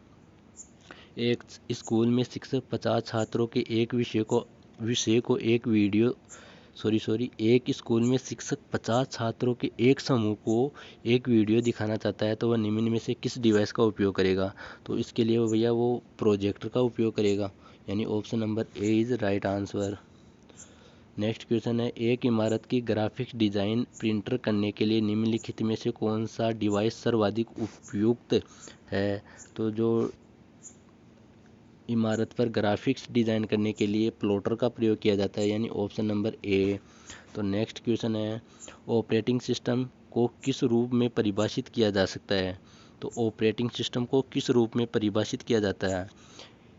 S1: एक स्कूल में शिक्षक 50 छात्रों के एक विषय को एक वीडियो एक स्कूल में शिक्षक 50 छात्रों के एक समूह को एक वीडियो दिखाना चाहता है, तो वह निम्न में से किस डिवाइस का उपयोग करेगा? तो इसके लिए वो भैया वो प्रोजेक्टर का उपयोग करेगा, यानी option number A is right answer. Next question है, एक इमारत की ग्राफिक्स डिजाइन प्रिंटर करने के लिए निम्नलिखित में से कौन सा डिवाइस सर्वाधिक उपयुक्त है? तो जो इमारत पर ग्राफिक्स डिज़ाइन करने के लिए प्लॉटर का प्रयोग किया जाता है, यानी ऑप्शन नंबर ए। तो नेक्स्ट क्वेश्चन है, ऑपरेटिंग सिस्टम को किस रूप में परिभाषित किया जा सकता है? तो ऑपरेटिंग सिस्टम को किस रूप में परिभाषित किया जाता है?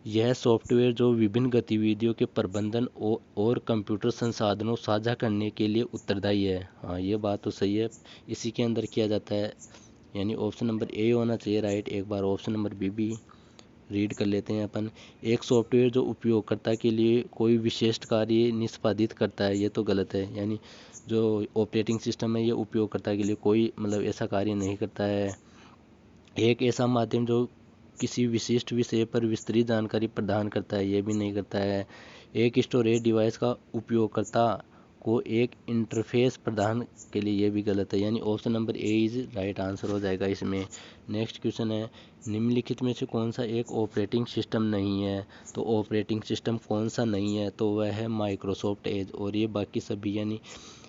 S1: यह सॉफ्टवेयर जो विभिन्न गतिविधियों के प्रबंधन और कंप्यूटर संसाधनों साझा करने के लिए उत्तरदायी है। हाँ, ये बात तो सही है, इसी के अंदर किया जाता है, यानी ऑप्शन नंबर ए होना चाहिए राइट। एक बार ऑप्शन नंबर बी भी रीड कर लेते हैं अपन। एक सॉफ्टवेयर जो उपयोगकर्ता के लिए कोई विशिष्ट कार्य निष्पादित करता है, ये तो गलत है, यानी जो ऑपरेटिंग सिस्टम है ये उपयोगकर्ता के लिए कोई मतलब ऐसा कार्य नहीं करता है। एक ऐसा माध्यम जो किसी विशिष्ट विषय पर विस्तृत जानकारी प्रदान करता है, ये भी नहीं करता है। एक स्टोरेज डिवाइस का उपयोगकर्ता को एक इंटरफेस प्रदान के लिए, ये भी गलत है, यानी option number A is right answer हो जाएगा इसमें। नेक्स्ट क्वेश्चन है, निम्नलिखित में से कौन सा एक ऑपरेटिंग सिस्टम नहीं है? तो ऑपरेटिंग सिस्टम कौन सा नहीं है? तो वह है माइक्रोसॉफ्ट एज, और ये बाकी सभी यानी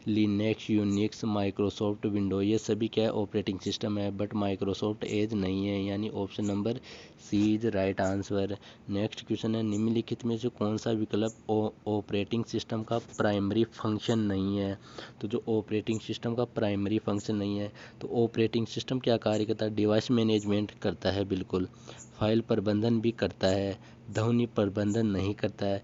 S1: लिनक्स, यूनिक्स, माइक्रोसॉफ्ट विंडो, ये सभी क्या है ऑपरेटिंग सिस्टम है, बट माइक्रोसॉफ्ट एज नहीं है, यानी option number C is right answer. Next question है, निम्नलिखित में से कौन सा विकल्प ऑपरेटिंग सिस्टम का प्राइमरी फंक्शन नहीं है? तो जो ऑपरेटिंग सिस्टम का प्राइमरी फंक्शन नहीं है, तो ऑपरेटिंग सिस्टम क्या कार्य करता है? डिवाइस मैनेजमेंट करता है, बिल्कुल। फाइल प्रबंधन भी करता है, ध्वनि प्रबंधन नहीं करता है,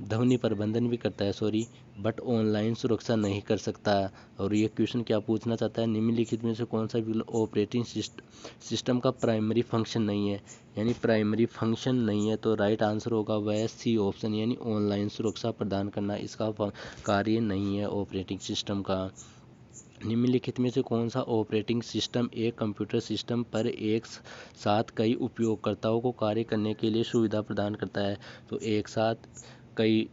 S1: ध्वनि प्रबंधन भी करता है सॉरी, बट ऑनलाइन सुरक्षा नहीं कर सकता। और ये क्वेश्चन क्या पूछना चाहता है, निम्नलिखित में से कौन सा ऑपरेटिंग सिस्टम का प्राइमरी फंक्शन नहीं है? यानी प्राइमरी फंक्शन नहीं है, तो राइट आंसर होगा वह सी ऑप्शन, यानी ऑनलाइन सुरक्षा प्रदान करना इसका कार्य नहीं है ऑपरेटिंग सिस्टम का। निम्नलिखित में से कौन सा ऑपरेटिंग सिस्टम एक कंप्यूटर सिस्टम पर एक साथ कई उपयोगकर्ताओं को कार्य करने के लिए सुविधा प्रदान करता है? तो एक साथ कई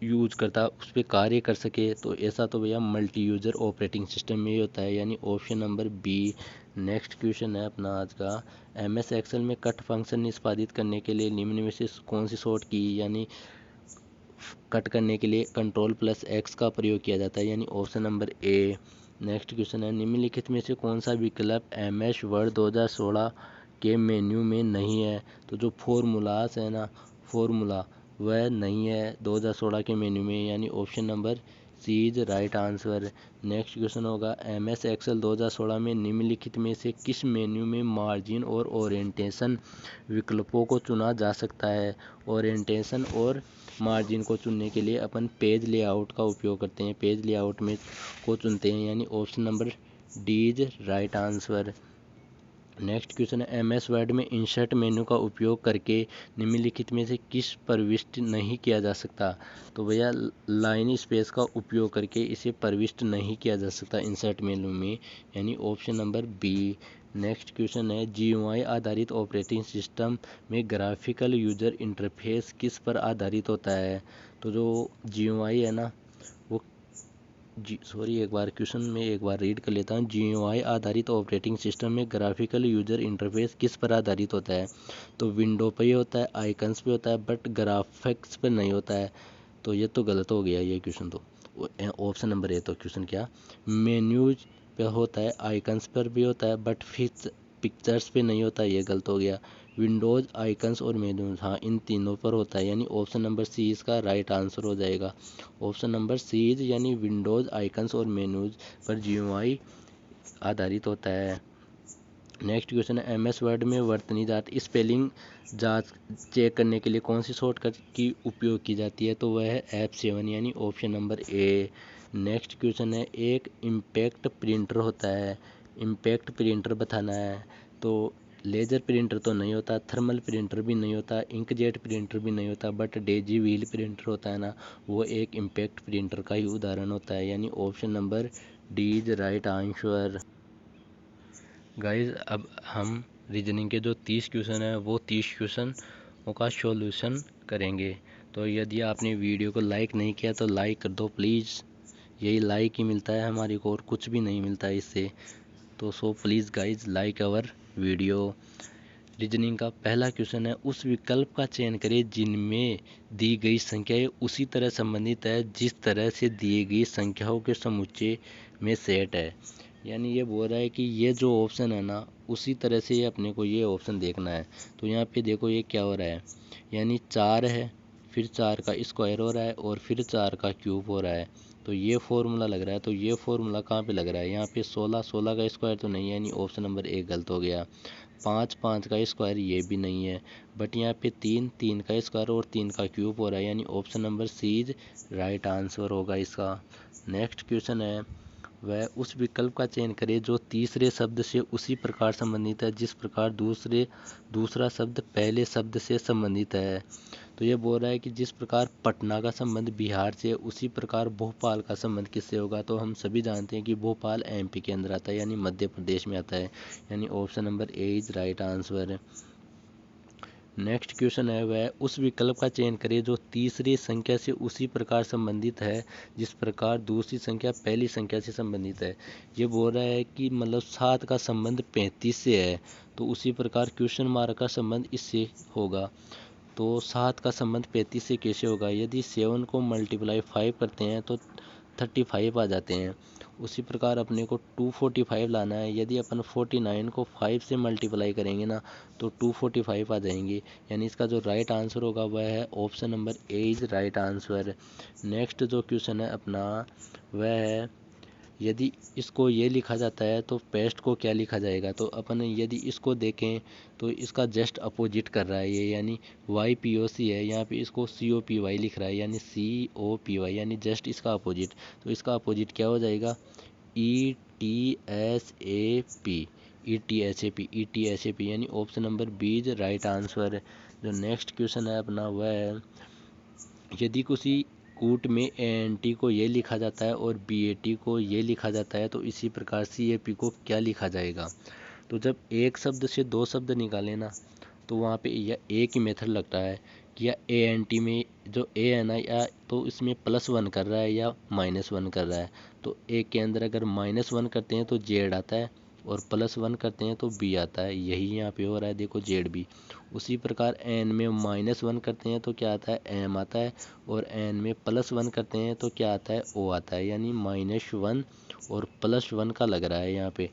S1: यूज करता उस पर कार्य कर सके, तो ऐसा तो भैया मल्टी यूजर ऑपरेटिंग सिस्टम में ही होता है, यानी option number B. Next question है अपना आज का, एमएस एक्सेल में कट फंक्शन निष्पादित करने के लिए निम्न में से कौन सी शॉर्ट की यानी कट करने के लिए कंट्रोल+X का प्रयोग किया जाता है, यानी ऑप्शन नंबर ए। नेक्स्ट क्वेश्चन है, निम्नलिखित में से कौन सा विकल्प एमएस वर्ड 2016 के मेन्यू में नहीं है? तो जो फॉर्मूलास है ना, फॉर्मूला, वह नहीं है 2016 के मेन्यू में, यानी option number C is right answer. Next question होगा, एमएस एक्सेल 2016 में निम्नलिखित में से किस मेन्यू में मार्जिन और ओरिएंटेशन विकल्पों को चुना जा सकता है? ओरिएंटेशन और मार्जिन को चुनने के लिए अपन पेज लेआउट का उपयोग करते हैं, पेज लेआउट में को चुनते हैं, यानी option number D is right answer. Next question है, एमएस वर्ड में इंसर्ट मेन्यू का उपयोग करके निम्नलिखित में से किस प्रविष्ट नहीं किया जा सकता? तो भैया लाइन स्पेस का उपयोग करके इसे प्रविष्ट नहीं किया जा सकता इंसर्ट मेन्यू में, यानी option number B. Next question है, जीयूआई आधारित ऑपरेटिंग सिस्टम में ग्राफिकल यूजर इंटरफेस किस पर आधारित होता है? तो जो जीयूआई है ना, वो जी सॉरी, एक बार क्वेश्चन में एक बार रीड कर लेता हूँ। जीयूआई आधारित ऑपरेटिंग सिस्टम में ग्राफिकल यूजर इंटरफेस किस पर आधारित होता है? तो विंडो पर ही होता है, आइकन्स पे होता है, बट ग्राफिक्स पर नहीं होता है, तो ये तो गलत हो गया ये क्वेश्चन। तो ऑप्शन नंबर ए, तो क्वेश्चन क्या, मेन्यूज पे होता है, आइकन्स पर भी होता है, बट पिक्चर्स पे नहीं होता, ये गलत हो गया। विंडोज, आइकन्स और मेन्यूज, हाँ इन तीनों पर होता है, यानी ऑप्शन नंबर सी इसका राइट आंसर हो जाएगा। ऑप्शन नंबर सी इज, यानी विंडोज, आइकन्स और मेन्यूज पर जीयूआई आधारित होता है। नेक्स्ट क्वेश्चन है, एमएस वर्ड में वर्तनी जात स्पेलिंग जांच चेक करने के लिए कौन सी शॉर्टकट की उपयोग की जाती है? तो वह है F7, यानी ऑप्शन नंबर ए। नेक्स्ट क्वेश्चन है, एक इम्पैक्ट प्रिंटर होता है, इम्पैक्ट प्रिंटर बताना है, तो लेजर प्रिंटर तो नहीं होता, थर्मल प्रिंटर भी नहीं होता, इंकजेट प्रिंटर भी नहीं होता, बट डेजी व्हील प्रिंटर होता है ना, वो एक इम्पैक्ट प्रिंटर का ही उदाहरण होता है, यानी option number D is right answer. Guys अब हम रीजनिंग के जो 30 क्वेश्चन है वो 30 क्वेश्चन का सॉल्यूशन करेंगे। तो यदि आपने वीडियो को लाइक नहीं किया तो लाइक कर दो प्लीज़, यही लाइक ही मिलता है हमारे को और कुछ भी नहीं मिलता है इससे, तो so please guys like our video. Reasoning का पहला क्वेश्चन है, उस विकल्प का चयन करें जिनमें दी गई संख्याएं उसी तरह संबंधित है जिस तरह से दी गई संख्याओं के समुच्चय में सेट है। यानी ये बोल रहा है कि ये जो ऑप्शन है ना उसी तरह से ये अपने को ये ऑप्शन देखना है। तो यहाँ पे देखो ये क्या हो रहा है, यानी 4 है, फिर 4 का स्क्वायर हो रहा है और फिर 4 का क्यूब हो रहा है, तो ये फॉर्मूला लग रहा है। तो ये फॉर्मूला कहाँ पे लग रहा है, यहाँ पे 16 का स्क्वायर तो नहीं है, यानी ऑप्शन नंबर ए गलत हो गया। 5 का स्क्वायर ये भी नहीं है, बट यहाँ पे 3 का स्क्वायर और 3 का क्यूब हो रहा है, यानी option number C is right answer होगा इसका। नेक्स्ट क्वेश्चन है, वह उस विकल्प का चयन करें जो तीसरे शब्द से उसी प्रकार संबंधित है जिस प्रकार दूसरा शब्द पहले शब्द से संबंधित है। तो ये बोल रहा है कि जिस प्रकार पटना का संबंध बिहार से उसी प्रकार भोपाल का संबंध किससे होगा? तो हम सभी जानते हैं कि भोपाल एमपी के अंदर आता है, यानी मध्य प्रदेश में आता है, यानी option number A is right answer. Next question है, वह उस विकल्प का चयन करें जो तीसरी संख्या से उसी प्रकार संबंधित है जिस प्रकार दूसरी संख्या पहली संख्या से संबंधित है। ये बोल रहा है कि मतलब 7 का संबंध 35 से है, तो उसी प्रकार क्वेश्चन मार्क का संबंध इससे होगा। तो 7 का संबंध 35 से कैसे होगा? यदि 7 को मल्टीप्लाई 5 करते हैं तो 35 आ जाते हैं। उसी प्रकार अपने को 245 लाना है। यदि अपन 49 को 5 से मल्टीप्लाई करेंगे ना तो 245 आ जाएंगे। यानी इसका जो राइट आंसर होगा वह है option number A is right answer. Next जो क्वेश्चन है अपना वह है, यदि इसको ये लिखा जाता है तो पेस्ट को क्या लिखा जाएगा। तो अपन यदि इसको देखें तो इसका जस्ट अपोजिट कर रहा है ये, यानी वाई पी ओ सी है, यहाँ पे इसको सी ओ पी वाई लिख रहा है, यानी सी ओ पी वाई, यानी जस्ट इसका अपोजिट। तो इसका अपोजिट क्या हो जाएगा, E T S A P, E T S A P, E T S A P, यानी option number B is right answer. जो नेक्स्ट क्वेश्चन है अपना वह है, यदि किसी कूट में ए एन टी को ये लिखा जाता है और बी ए टी को ये लिखा जाता है तो इसी प्रकार सी ए पी को क्या लिखा जाएगा। तो जब एक शब्द से दो शब्द निकाले ना तो वहाँ पे या एक ही मेथड लगता है कि या ए एन टी में जो ए है ना, या तो इसमें +1 कर रहा है या -1 कर रहा है। तो ए के अंदर अगर -1 करते हैं तो जेड आता है और +1 करते हैं तो बी आता है। यही यहाँ पे हो रहा है, देखो जेड बी। उसी प्रकार एन में -1 करते हैं तो क्या आता है, एम आता है, और एन में +1 करते हैं तो क्या आता है, ओ आता है, यानी -1 और +1 का लग रहा है यहाँ पे।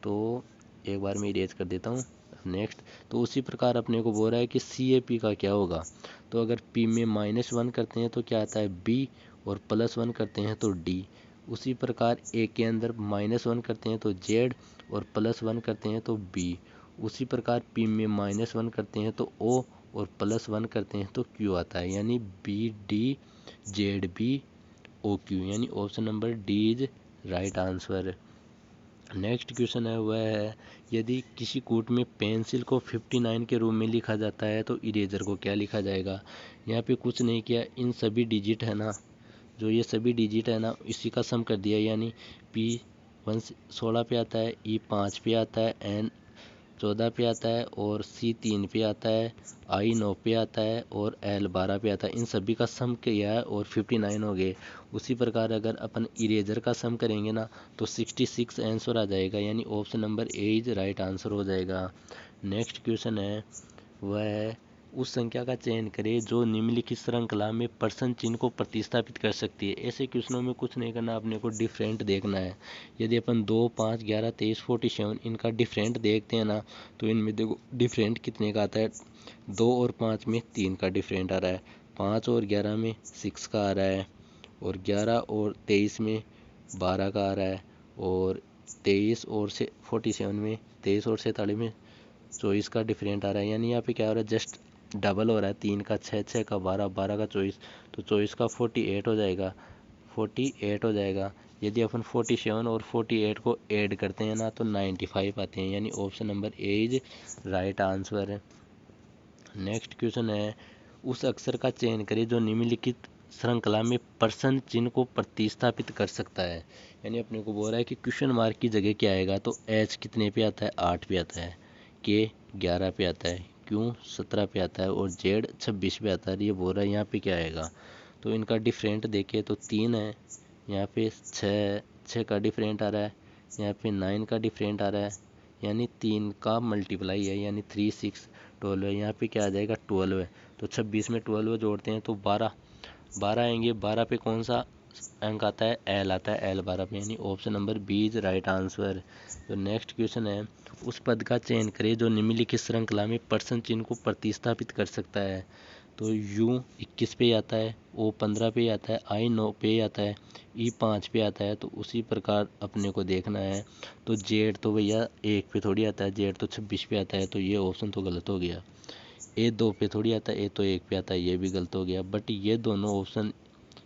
S1: तो एक बार मैं इरेज कर देता हूँ। नेक्स्ट, तो उसी प्रकार अपने को बोल रहा है कि सी ए पी का क्या होगा। तो अगर पी में -1 करते हैं तो क्या आता है, बी, और +1 करते हैं तो डी। उसी प्रकार ए के अंदर -1 करते हैं तो जेड, और +1 करते हैं तो बी। उसी प्रकार पी में -1 करते हैं तो ओ, और +1 करते हैं तो क्यू आता है, यानी B D Z B O Q, यानी option number D is right answer. Next question है वह है, यदि किसी कोट में पेंसिल को 59 के रूप में लिखा जाता है तो इरेजर को क्या लिखा जाएगा। यहाँ पे कुछ नहीं किया, इन सभी डिजिट है ना, जो ये सभी डिजिट है ना इसी का सम कर दिया, यानी पी 16 पे आता है, ई 5 पे आता है, एन 14 पे आता है, और सी 3 पे आता है, आई 9 पे आता है, और एल 12 पे आता है। इन सभी का सम किया है और 59 हो गए। उसी प्रकार अगर अपन इरेजर का सम करेंगे ना तो 66 आंसर आ जाएगा, यानी option number A is right answer हो जाएगा। नेक्स्ट क्वेश्चन है वह है, उस संख्या का चयन करें जो निम्नलिखित श्रृंखला में पर्सन चिन्ह को प्रतिस्थापित कर सकती है। ऐसे क्वेश्चनों में कुछ नहीं करना, अपने को डिफरेंट देखना है। यदि अपन 2, 5, 11, 23, 47 इनका डिफरेंट देखते हैं ना तो इनमें देखो डिफरेंट कितने का आता है। 2 और 5 में 3 का डिफरेंट आ रहा है, 5 और 11 में 6 का आ रहा है, और 11 और 23 में 12 का आ रहा है, और 23 और 47 में 23 और 47 में 24 का डिफरेंट आ रहा है। यानी यहाँ पे क्या हो रहा है, जस्ट डबल हो रहा है, 3 का 6, 6 का 12, 12 का 24, तो 24 का 48 हो जाएगा, 48 हो जाएगा। यदि अपन 47 और 48 को ऐड करते हैं ना तो 95 आते हैं, यानी option number A is right answer है। नेक्स्ट क्वेश्चन है, उस अक्षर का चयन करें जो निम्नलिखित श्रृंखला में पर्सन चिन्ह को प्रतिस्थापित कर सकता है। यानी अपने को बोल रहा है कि क्वेश्चन मार्क की जगह क्या आएगा। तो एच कितने पे आता है, 8 पे आता है, के 11 पे आता है, क्यू 17 पे आता है, और जेड 26 पे आता है। ये बोल रहा है यहाँ पे क्या आएगा। तो इनका डिफरेंट देखे तो 3 है, यहाँ पे 6 का डिफरेंट आ रहा है, यहाँ पे 9 का डिफरेंट आ रहा है, यानी 3 का मल्टीप्लाई है, यानी 3, 6, 12 है। यहाँ पे क्या आ जाएगा, 12 है। तो 26 में 12 जोड़ते हैं तो 12 आएंगे। 12 पे कौन सा अंक आता है, एल आता है, एल 12 पे, यानी option number B is right answer. तो नेक्स्ट क्वेश्चन है, उस पद का चयन करें जो निम्नलिखित श्रृंखला में पर्सन चिन्ह को प्रतिस्थापित कर सकता है। तो यू 21 पे आता है, ओ 15 पे आता है, आई 9 पे आता है, ई 5 पे आता है। तो उसी प्रकार अपने को देखना है। तो जेड तो भैया 1 पे थोड़ी आता है, जेड तो 26 पे आता है, तो ये ऑप्शन तो गलत हो गया। ए 2 पे थोड़ी आता है, ए तो 1 पे आता है, ये भी गलत हो गया। बट ये दोनों ऑप्शन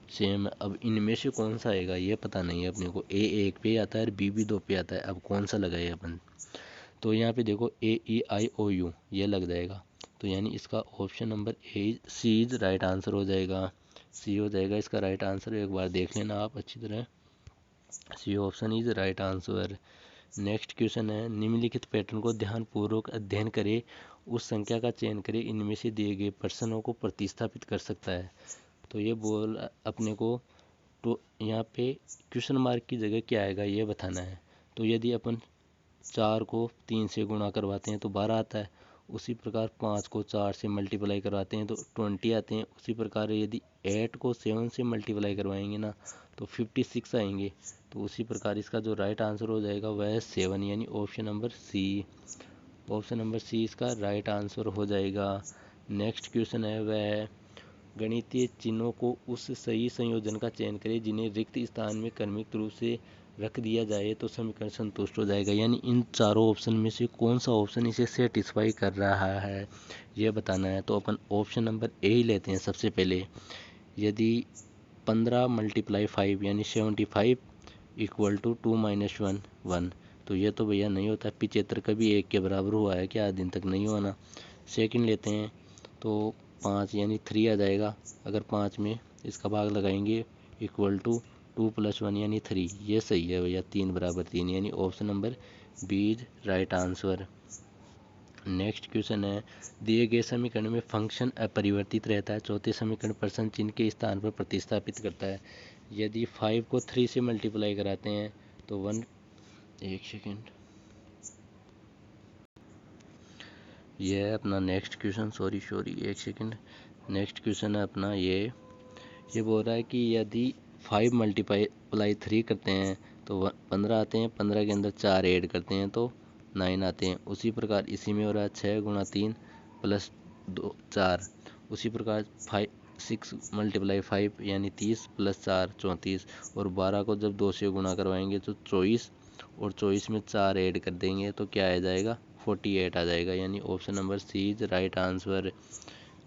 S1: सेम है। अब इनमें से कौन सा आएगा ये पता नहीं है अपने को। ए 1 पे आता है और बी भी 2 पे आता है, अब कौन सा लगाए अपन। तो यहाँ पे देखो ए ई आई ओ यू ये लग जाएगा, तो यानी इसका option number A C is right answer हो जाएगा। सी हो जाएगा इसका राइट आंसर, एक बार देख लेना आप अच्छी तरह, C option is right answer. Next question है, निम्नलिखित पैटर्न को ध्यानपूर्वक अध्ययन करें, उस संख्या का चयन करें इनमें से दिए गए पर्सनों को प्रतिस्थापित कर सकता है। तो ये बोल अपने को, तो यहाँ पे क्वेश्चन मार्क की जगह क्या आएगा ये बताना है। तो यदि अपन 4 को 3 से गुणा करवाते हैं तो 12 आता है, उसी प्रकार 5 को 4 से मल्टीप्लाई करवाते हैं तो 20 आते हैं। उसी प्रकार यदि 8 को 7 से मल्टीप्लाई करवाएंगे ना तो 56 आएंगे। तो उसी प्रकार इसका जो राइट आंसर हो जाएगा वह है 7, यानी option number C. Option number C इसका राइट आंसर हो जाएगा। नेक्स्ट क्वेश्चन है वह है गणितीय चिन्हों को उस सही संयोजन का चयन करें जिन्हें रिक्त स्थान में क्रमिक रूप से रख दिया जाए तो समीकरण संतुष्ट हो जाएगा। यानी इन चारों ऑप्शन में से कौन सा ऑप्शन इसे सेटिस्फाई कर रहा है यह बताना है। तो अपन ऑप्शन नंबर ए ही लेते हैं सबसे पहले। यदि 15 × 5 यानी 75 इक्वल टू 2 - 1 1, तो ये तो भैया नहीं होता। 75 कभी 1 के बराबर हुआ है क्या? आज दिन तक नहीं हुआ ना। सेकंड लेते हैं तो 5 यानी 3 आ जाएगा। अगर 5 में इसका भाग लगाएंगे इक्वल टू 2 + 1 यानी 3, ये सही है भैया। 3 बराबर 3 यानी option number B is right answer. Next question है दिए गए समीकरण में फंक्शन अपरिवर्तित रहता है, चौथे समीकरण प्रश्न चिन्ह के स्थान पर प्रतिस्थापित करता है। यदि 5 को 3 से मल्टीप्लाई कराते हैं तो 1, एक सेकेंड, यह है अपना नेक्स्ट क्वेश्चन। सॉरी एक सेकेंड। नेक्स्ट क्वेश्चन है अपना ये बोल रहा है कि यदि 5 मल्टीप्लाई 3 करते हैं तो 15 आते हैं। 15 के अंदर 4 ऐड करते हैं तो 9 आते हैं। उसी प्रकार इसी में हो रहा है 6 × 3 + 2 4। उसी प्रकार 6 × 5 यानी 30 + 4 34, और 12 को जब 2 से गुणा करवाएंगे तो 24, और 24 में 4 ऐड कर देंगे तो क्या आ जाएगा? 48 आ जाएगा। यानी option number C is right answer.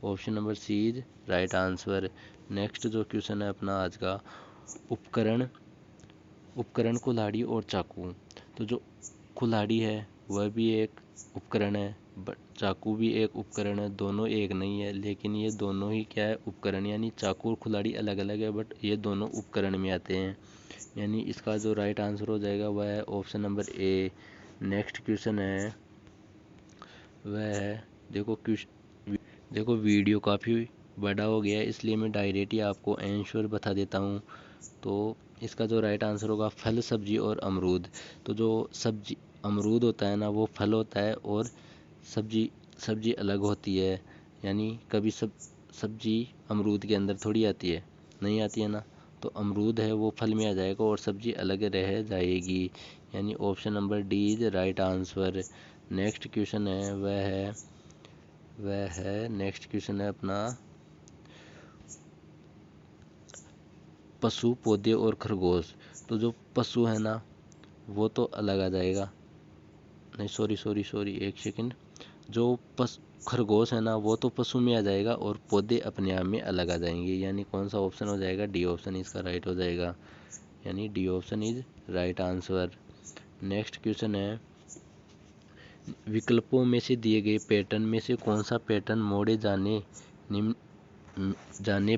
S1: Option number C is right answer. Next जो क्वेश्चन है अपना आज का, उपकरण कुल्हाड़ी और चाकू। तो जो कुल्हाड़ी है वह भी एक उपकरण है, बट चाकू भी एक उपकरण है। दोनों एक नहीं है, लेकिन ये दोनों ही क्या है? उपकरण। यानी चाकू और कुल्हाड़ी अलग अलग है, बट ये दोनों उपकरण में आते हैं। यानी इसका जो राइट आंसर हो जाएगा वह है ऑप्शन नंबर ए। नेक्स्ट क्वेश्चन है वह है, देखो वीडियो काफ़ी बड़ा हो गया है, इसलिए मैं डायरेक्ट ही आपको आंसर बता देता हूँ। तो इसका जो राइट आंसर होगा फल, सब्जी और अमरूद। तो जो सब्जी अमरूद होता है ना वो फल होता है, और सब्जी अलग होती है। यानी कभी सब्जी अमरूद के अंदर थोड़ी आती है, नहीं आती है ना। तो अमरूद है वो फल में आ जाएगा और सब्जी अलग रह जाएगी। यानी option number D is right answer. Next question है नेक्स्ट क्वेश्चन है अपना पशु, पौधे और खरगोश। तो जो पशु है ना वो तो अलग आ जाएगा। नहीं सॉरी एक सेकंड। जो खरगोश है ना वो तो पशु में आ जाएगा, और पौधे अपने आप में अलग आ जाएंगे। यानी कौन सा ऑप्शन हो जाएगा? डी ऑप्शन इसका राइट हो जाएगा। यानी D option is right answer. Next question है विकल्पों में से दिए गए पैटर्न में से कौन सा पैटर्न मोड़े जाने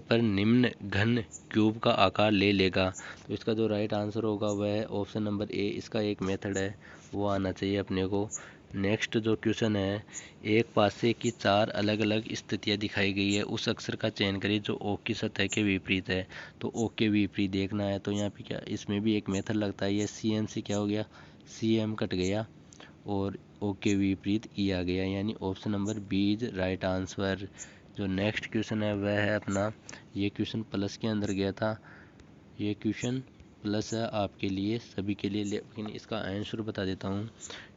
S1: पर निम्न घन क्यूब का आकार ले लेगा। तो इसका जो राइट आंसर होगा वह है ऑप्शन नंबर ए। इसका एक मेथड है वो आना चाहिए अपने को। नेक्स्ट जो क्वेश्चन है, एक पासे की 4 अलग अलग स्थितियाँ दिखाई गई है, उस अक्षर का चयन करें जो ओ की सतह के विपरीत है। तो ओ के विपरीत देखना है, तो यहाँ पे क्या इसमें भी एक मेथड लगता है। ये सी एम से क्या हो गया? सी एम कट गया और ओ के विपरीत ई आ गया। यानी option number B is right answer. जो नेक्स्ट क्वेश्चन है वह है अपना, ये क्वेश्चन प्लस के अंदर गया था। ये क्वेश्चन प्लस है आपके लिए, सभी के लिए, लेकिन इसका आंसर बता देता हूँ।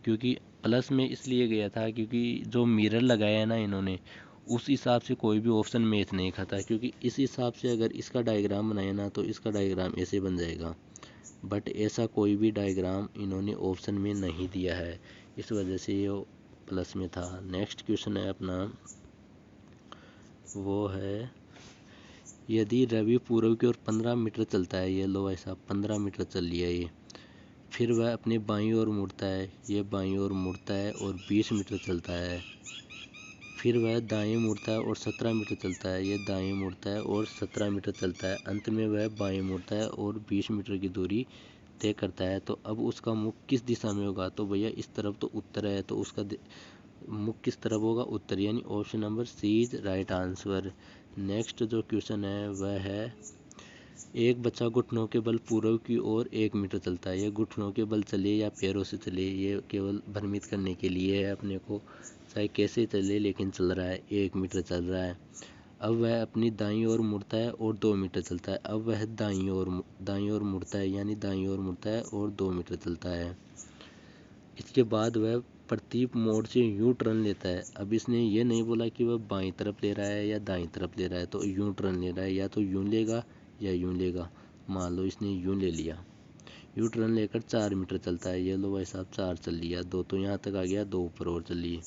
S1: क्योंकि प्लस में इसलिए गया था क्योंकि जो मिरर लगाया है ना इन्होंने, उस हिसाब से कोई भी ऑप्शन मैच नहीं खाता। क्योंकि इस हिसाब से अगर इसका डायग्राम बनाया ना तो इसका डायग्राम ऐसे बन जाएगा, बट ऐसा कोई भी डायग्राम इन्होंने ऑप्शन में नहीं दिया है, इस वजह से ये प्लस में था। नेक्स्ट क्वेश्चन है अपना वो है, यदि रवि पूर्व की ओर 15 मीटर चलता है, ये लो ऐसा 15 मीटर चल लिया ये, फिर वह अपने बाईं ओर मुड़ता है, ये बाईं ओर मुड़ता है और 20 मीटर चलता है। फिर वह दाएं मुड़ता है और 17 मीटर चलता है, ये दाएं मुड़ता है और 17 मीटर चलता है। अंत में वह बाएं मुड़ता है और 20 मीटर की दूरी तय करता है। तो अब उसका मुख किस दिशा में होगा? तो भैया इस तरफ तो उत्तर है, तो उसका मुख किस तरफ होगा? उत्तर। यानी option number C is right answer. Next जो क्वेश्चन है वह है, एक बच्चा घुटनों के बल पूर्व की ओर 1 मीटर चलता है, ये घुटनों के बल चले या पैरों से चले, ये केवल भ्रमित करने के लिए है अपने को। चाहे कैसे चले लेकिन चल रहा है, 1 मीटर चल रहा है। अब वह अपनी दाईं ओर मुड़ता है और 2 मीटर चलता है। अब वह दाईं ओर मुड़ता है, यानी दाईं ओर मुड़ता है और 2 मीटर चलता है। इसके बाद वह प्रतीक मोड़ से यू टर्न लेता है। अब इसने ये नहीं बोला कि वह बाईं तरफ ले रहा है या दाईं तरफ ले रहा है, तो यू टर्न ले रहा है, या तो यूं लेगा या यूं लेगा। मान लो इसने यूं ले लिया, यू टर्न लेकर 4 मीटर चलता है। ये लो भाई साहब 4 चल लिया, 2 तो यहाँ तक आ गया, 2 ऊपर और चल लिए।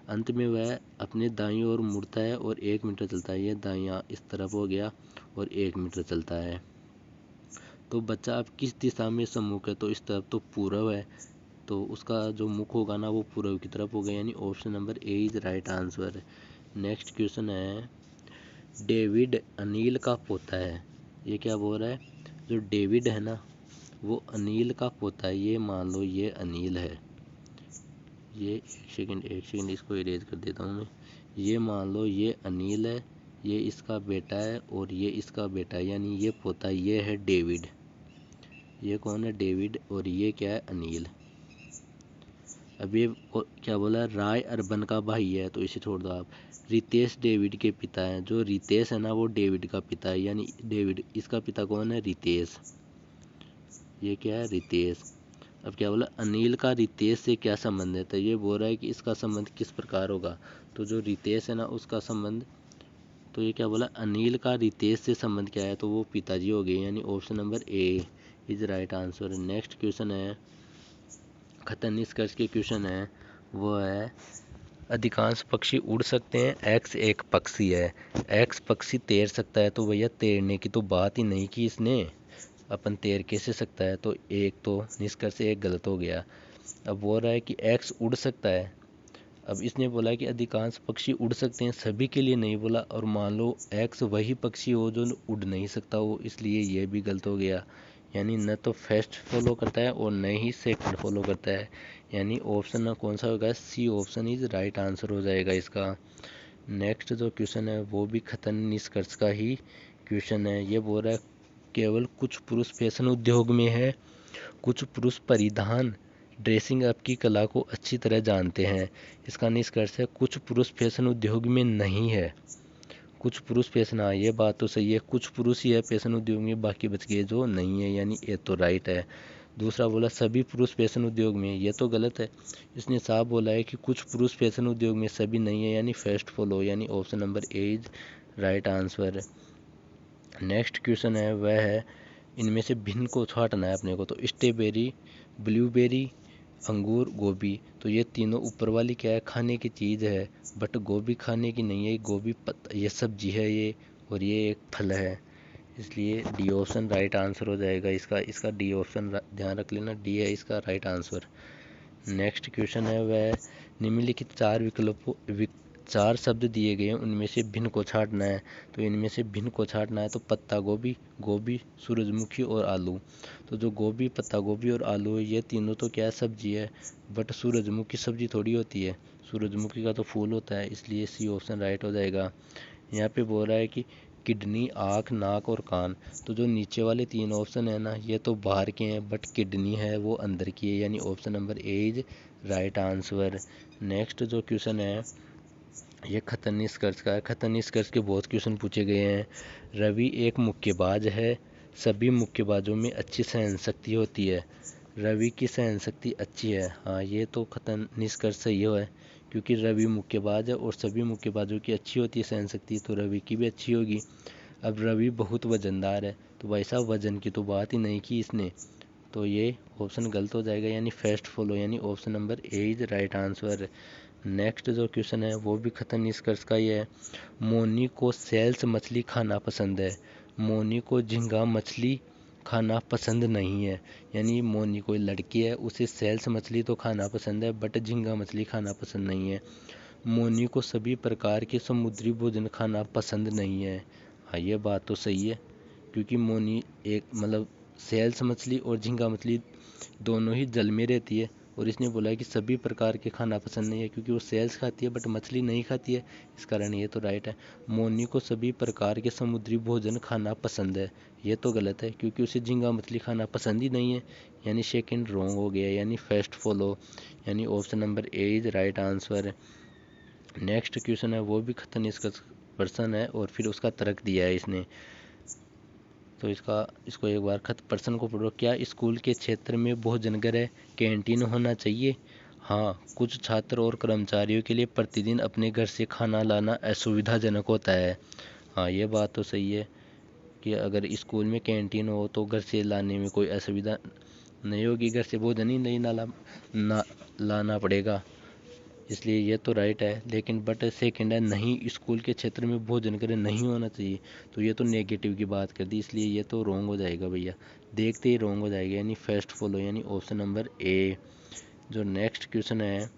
S1: अंत में वह अपने दाईं ओर मुड़ता है और 1 मीटर चलता है। ये दाईं इस तरफ हो गया और 1 मीटर चलता है। तो बच्चा अब किस दिशा में सम्मुख है, तो इस तरफ तो पूर्व है, तो उसका जो मुख होगा ना वो पूर्व की तरफ होगा, यानी option number A is right answer. Next question है, डेविड अनिल का पोता है। ये क्या बोल रहा है, जो डेविड है ना वो अनिल का पोता है। ये मान लो ये अनिल है, ये एक सेकंड इसको इरेज कर देता हूँ मैं। ये मान लो ये अनिल है, ये इसका बेटा है और ये इसका बेटा है, यानी ये पोता ये है डेविड। ये कौन है, डेविड, और ये क्या है, अनिल। अब ये क्या बोला, राय अर्बन का भाई है, तो इसे छोड़ दो आप। रितेश डेविड के पिता हैं। जो रितेश है ना वो डेविड का पिता है, यानी डेविड, इसका पिता कौन है, रितेश। ये क्या है, रितेश। अब क्या बोला, अनिल का रितेश से क्या संबंध है, तो ये बोल रहा है कि इसका संबंध किस प्रकार होगा। तो जो रितेश है ना उसका संबंध, तो ये क्या बोला, अनिल का रितेश से संबंध क्या है, तो वो पिताजी हो गए, यानी option number A is right answer. Next question है, खतन निष्कर्ष के क्वेश्चन है, वो है अधिकांश पक्षी उड़ सकते हैं, एक्स एक पक्षी है। एक्स पक्षी तैर सकता है, तो भैया तैरने की तो बात ही नहीं की इसने, अपन तैर कैसे सकता है, तो एक तो निष्कर्ष एक गलत हो गया। अब बोल रहा है कि एक्स उड़ सकता है। अब इसने बोला कि अधिकांश पक्षी उड़ सकते हैं, सभी के लिए नहीं बोला, और मान लो एक्स वही पक्षी हो जो उड़ नहीं सकता हो, इसलिए ये भी गलत हो गया। यानी न तो फर्स्ट फॉलो करता है और न ही सेकंड फॉलो करता है, यानी ऑप्शन ना कौन सा होगा, C option is right answer हो जाएगा इसका। नेक्स्ट जो क्वेश्चन है वो भी खतन निष्कर्ष का ही क्वेश्चन है। ये बोल रहा है केवल कुछ पुरुष फैशन उद्योग में है, कुछ पुरुष परिधान ड्रेसिंग अप की कला को अच्छी तरह जानते हैं। इसका निष्कर्ष है कुछ पुरुष फैशन उद्योग में नहीं है। कुछ पुरुष फैशन, हाँ ये बात तो सही है, कुछ पुरुष ही है फैशन उद्योग में, बाकी बच गए जो नहीं है, यानी ये तो राइट है। दूसरा बोला सभी पुरुष फैशन उद्योग में, ये तो गलत है। इसने साफ बोला है कि कुछ पुरुष फैशन उद्योग में, सभी नहीं है, यानी फर्स्ट फॉलो, यानी option number A is right answer. Next question है वह है, इनमें से भिन्न को छांटना है अपने को, तो स्ट्रॉबेरी, ब्लूबेरी, अंगूर, गोभी। तो ये तीनों ऊपर वाली क्या है, खाने की चीज़ है, बट गोभी खाने की नहीं है, गोभी ये सब्जी है ये, और ये एक फल है, इसलिए डी ऑप्शन राइट आंसर हो जाएगा इसका डी ऑप्शन ध्यान रख लेना, डी है इसका राइट आंसर। नेक्स्ट क्वेश्चन है वह, निम्नलिखित चार शब्द दिए गए हैं, उनमें से भिन्न को छांटना है। तो इनमें से भिन्न को छांटना है, तो पत्ता गोभी, गोभी, सूरजमुखी और आलू। तो जो गोभी, पत्ता गोभी और आलू है, ये तीनों तो क्या है, सब्जी है, बट सूरजमुखी सब्जी थोड़ी होती है, सूरजमुखी का तो फूल होता है, इसलिए सी ऑप्शन राइट हो जाएगा। यहाँ पे बोल रहा है कि किडनी, आँख, नाक और कान। तो जो नीचे वाले 3 ऑप्शन है ना ये तो बाहर के हैं, बट किडनी है वो अंदर की है, यानी option number A is right answer. Next जो क्वेश्चन है ये खतन निष्कर्ष का है। खतन निष्कर्ष के बहुत क्वेश्चन पूछे गए हैं। रवि एक मुक्केबाज है, सभी मुक्केबाजों में अच्छी सहन शक्ति होती है। रवि की सहन शक्ति अच्छी है, हाँ ये तो खतन निष्कर्ष सही है, क्योंकि रवि मुक्केबाज है और सभी मुक्केबाजों की अच्छी होती है सहन शक्ति, तो रवि की भी अच्छी होगी। अब रवि बहुत वजनदार है, तो भाई साहब वजन की तो बात ही नहीं की इसने, तो ये ऑप्शन गलत हो जाएगा, यानी फर्स्ट फॉलो, यानी option number A is right answer. Next जो क्वेश्चन है वो भी खतन निष्कर्ष का ही है। मोनी को सेल्स मछली खाना पसंद है, मोनी को झींगा मछली खाना पसंद नहीं है, यानी मोनी कोई लड़की है, उसे सेल्स मछली तो खाना पसंद है, बट झींगा मछली खाना पसंद नहीं है। मोनी को सभी प्रकार के समुद्री भोजन खाना पसंद नहीं है, हाँ ये बात तो सही है, क्योंकि मोनी एक मतलब सेल्स मछली और झींगा मछली दोनों ही जल में रहती है, और इसने बोला है कि सभी प्रकार के खाना पसंद नहीं है, क्योंकि वो सेल्स खाती है बट मछली नहीं खाती है, इस कारण ये तो राइट है। मोनी को सभी प्रकार के समुद्री भोजन खाना पसंद है, ये तो गलत है, क्योंकि उसे झींगा मछली खाना पसंद ही नहीं है, यानी सेकंड रॉन्ग हो गया, यानी फर्स्ट फॉलो, यानी option number A is right answer. Next question है वो भी खतरनाक पर्सन है और फिर उसका तर्क दिया है इसने। तो इसको एक बार पर्सन को पढ़ो। क्या स्कूल के क्षेत्र में भोजन गृह कैंटीन होना चाहिए? हाँ, कुछ छात्र और कर्मचारियों के लिए प्रतिदिन अपने घर से खाना लाना असुविधाजनक होता है। हाँ, ये बात तो सही है कि अगर स्कूल में कैंटीन हो तो घर से लाने में कोई असुविधा नहीं होगी, घर से भोजन ही नहीं लाना पड़ेगा, इसलिए ये तो राइट है। लेकिन बट सेकंड है, नहीं स्कूल के क्षेत्र में भोजन गृह नहीं होना चाहिए, तो ये तो नेगेटिव की बात कर दी, इसलिए ये तो रॉन्ग हो जाएगा भैया, देखते ही रॉन्ग हो जाएगा, यानी फर्स्ट फॉलो यानी ऑप्शन नंबर ए। जो नेक्स्ट क्वेश्चन है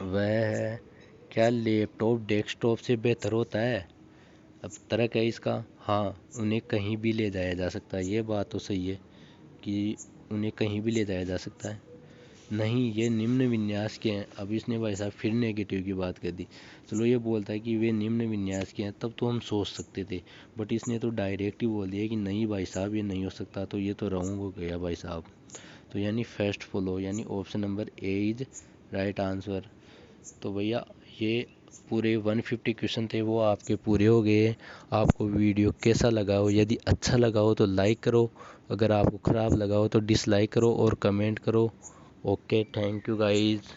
S1: वह है, क्या लैपटॉप डेस्कटॉप से बेहतर होता है? अब तर्क है इसका, हाँ उन्हें कहीं भी ले जाया जा सकता है, ये बात तो सही है कि उन्हें कहीं भी ले जाया जा सकता है। नहीं, ये निम्न विन्यास के हैं। अब इसने भाई साहब फिर नेगेटिव की बात कर दी। चलो ये बोलता है कि वे निम्न विन्यास के हैं, तब तो हम सोच सकते थे, बट इसने तो डायरेक्ट ही बोल दिया कि नहीं भाई साहब ये नहीं हो सकता, तो ये तो रॉन्ग हो गया भाई साहब। तो यानी फर्स्ट फॉलो यानी option number A is right answer. तो भैया ये पूरे 150 क्वेश्चन थे वो आपके पूरे हो गए। आपको वीडियो कैसा लगा हो? यदि अच्छा लगा हो तो लाइक करो, अगर आपको ख़राब लगा हो तो डिसलाइक करो और कमेंट करो। Okay, thank you guys.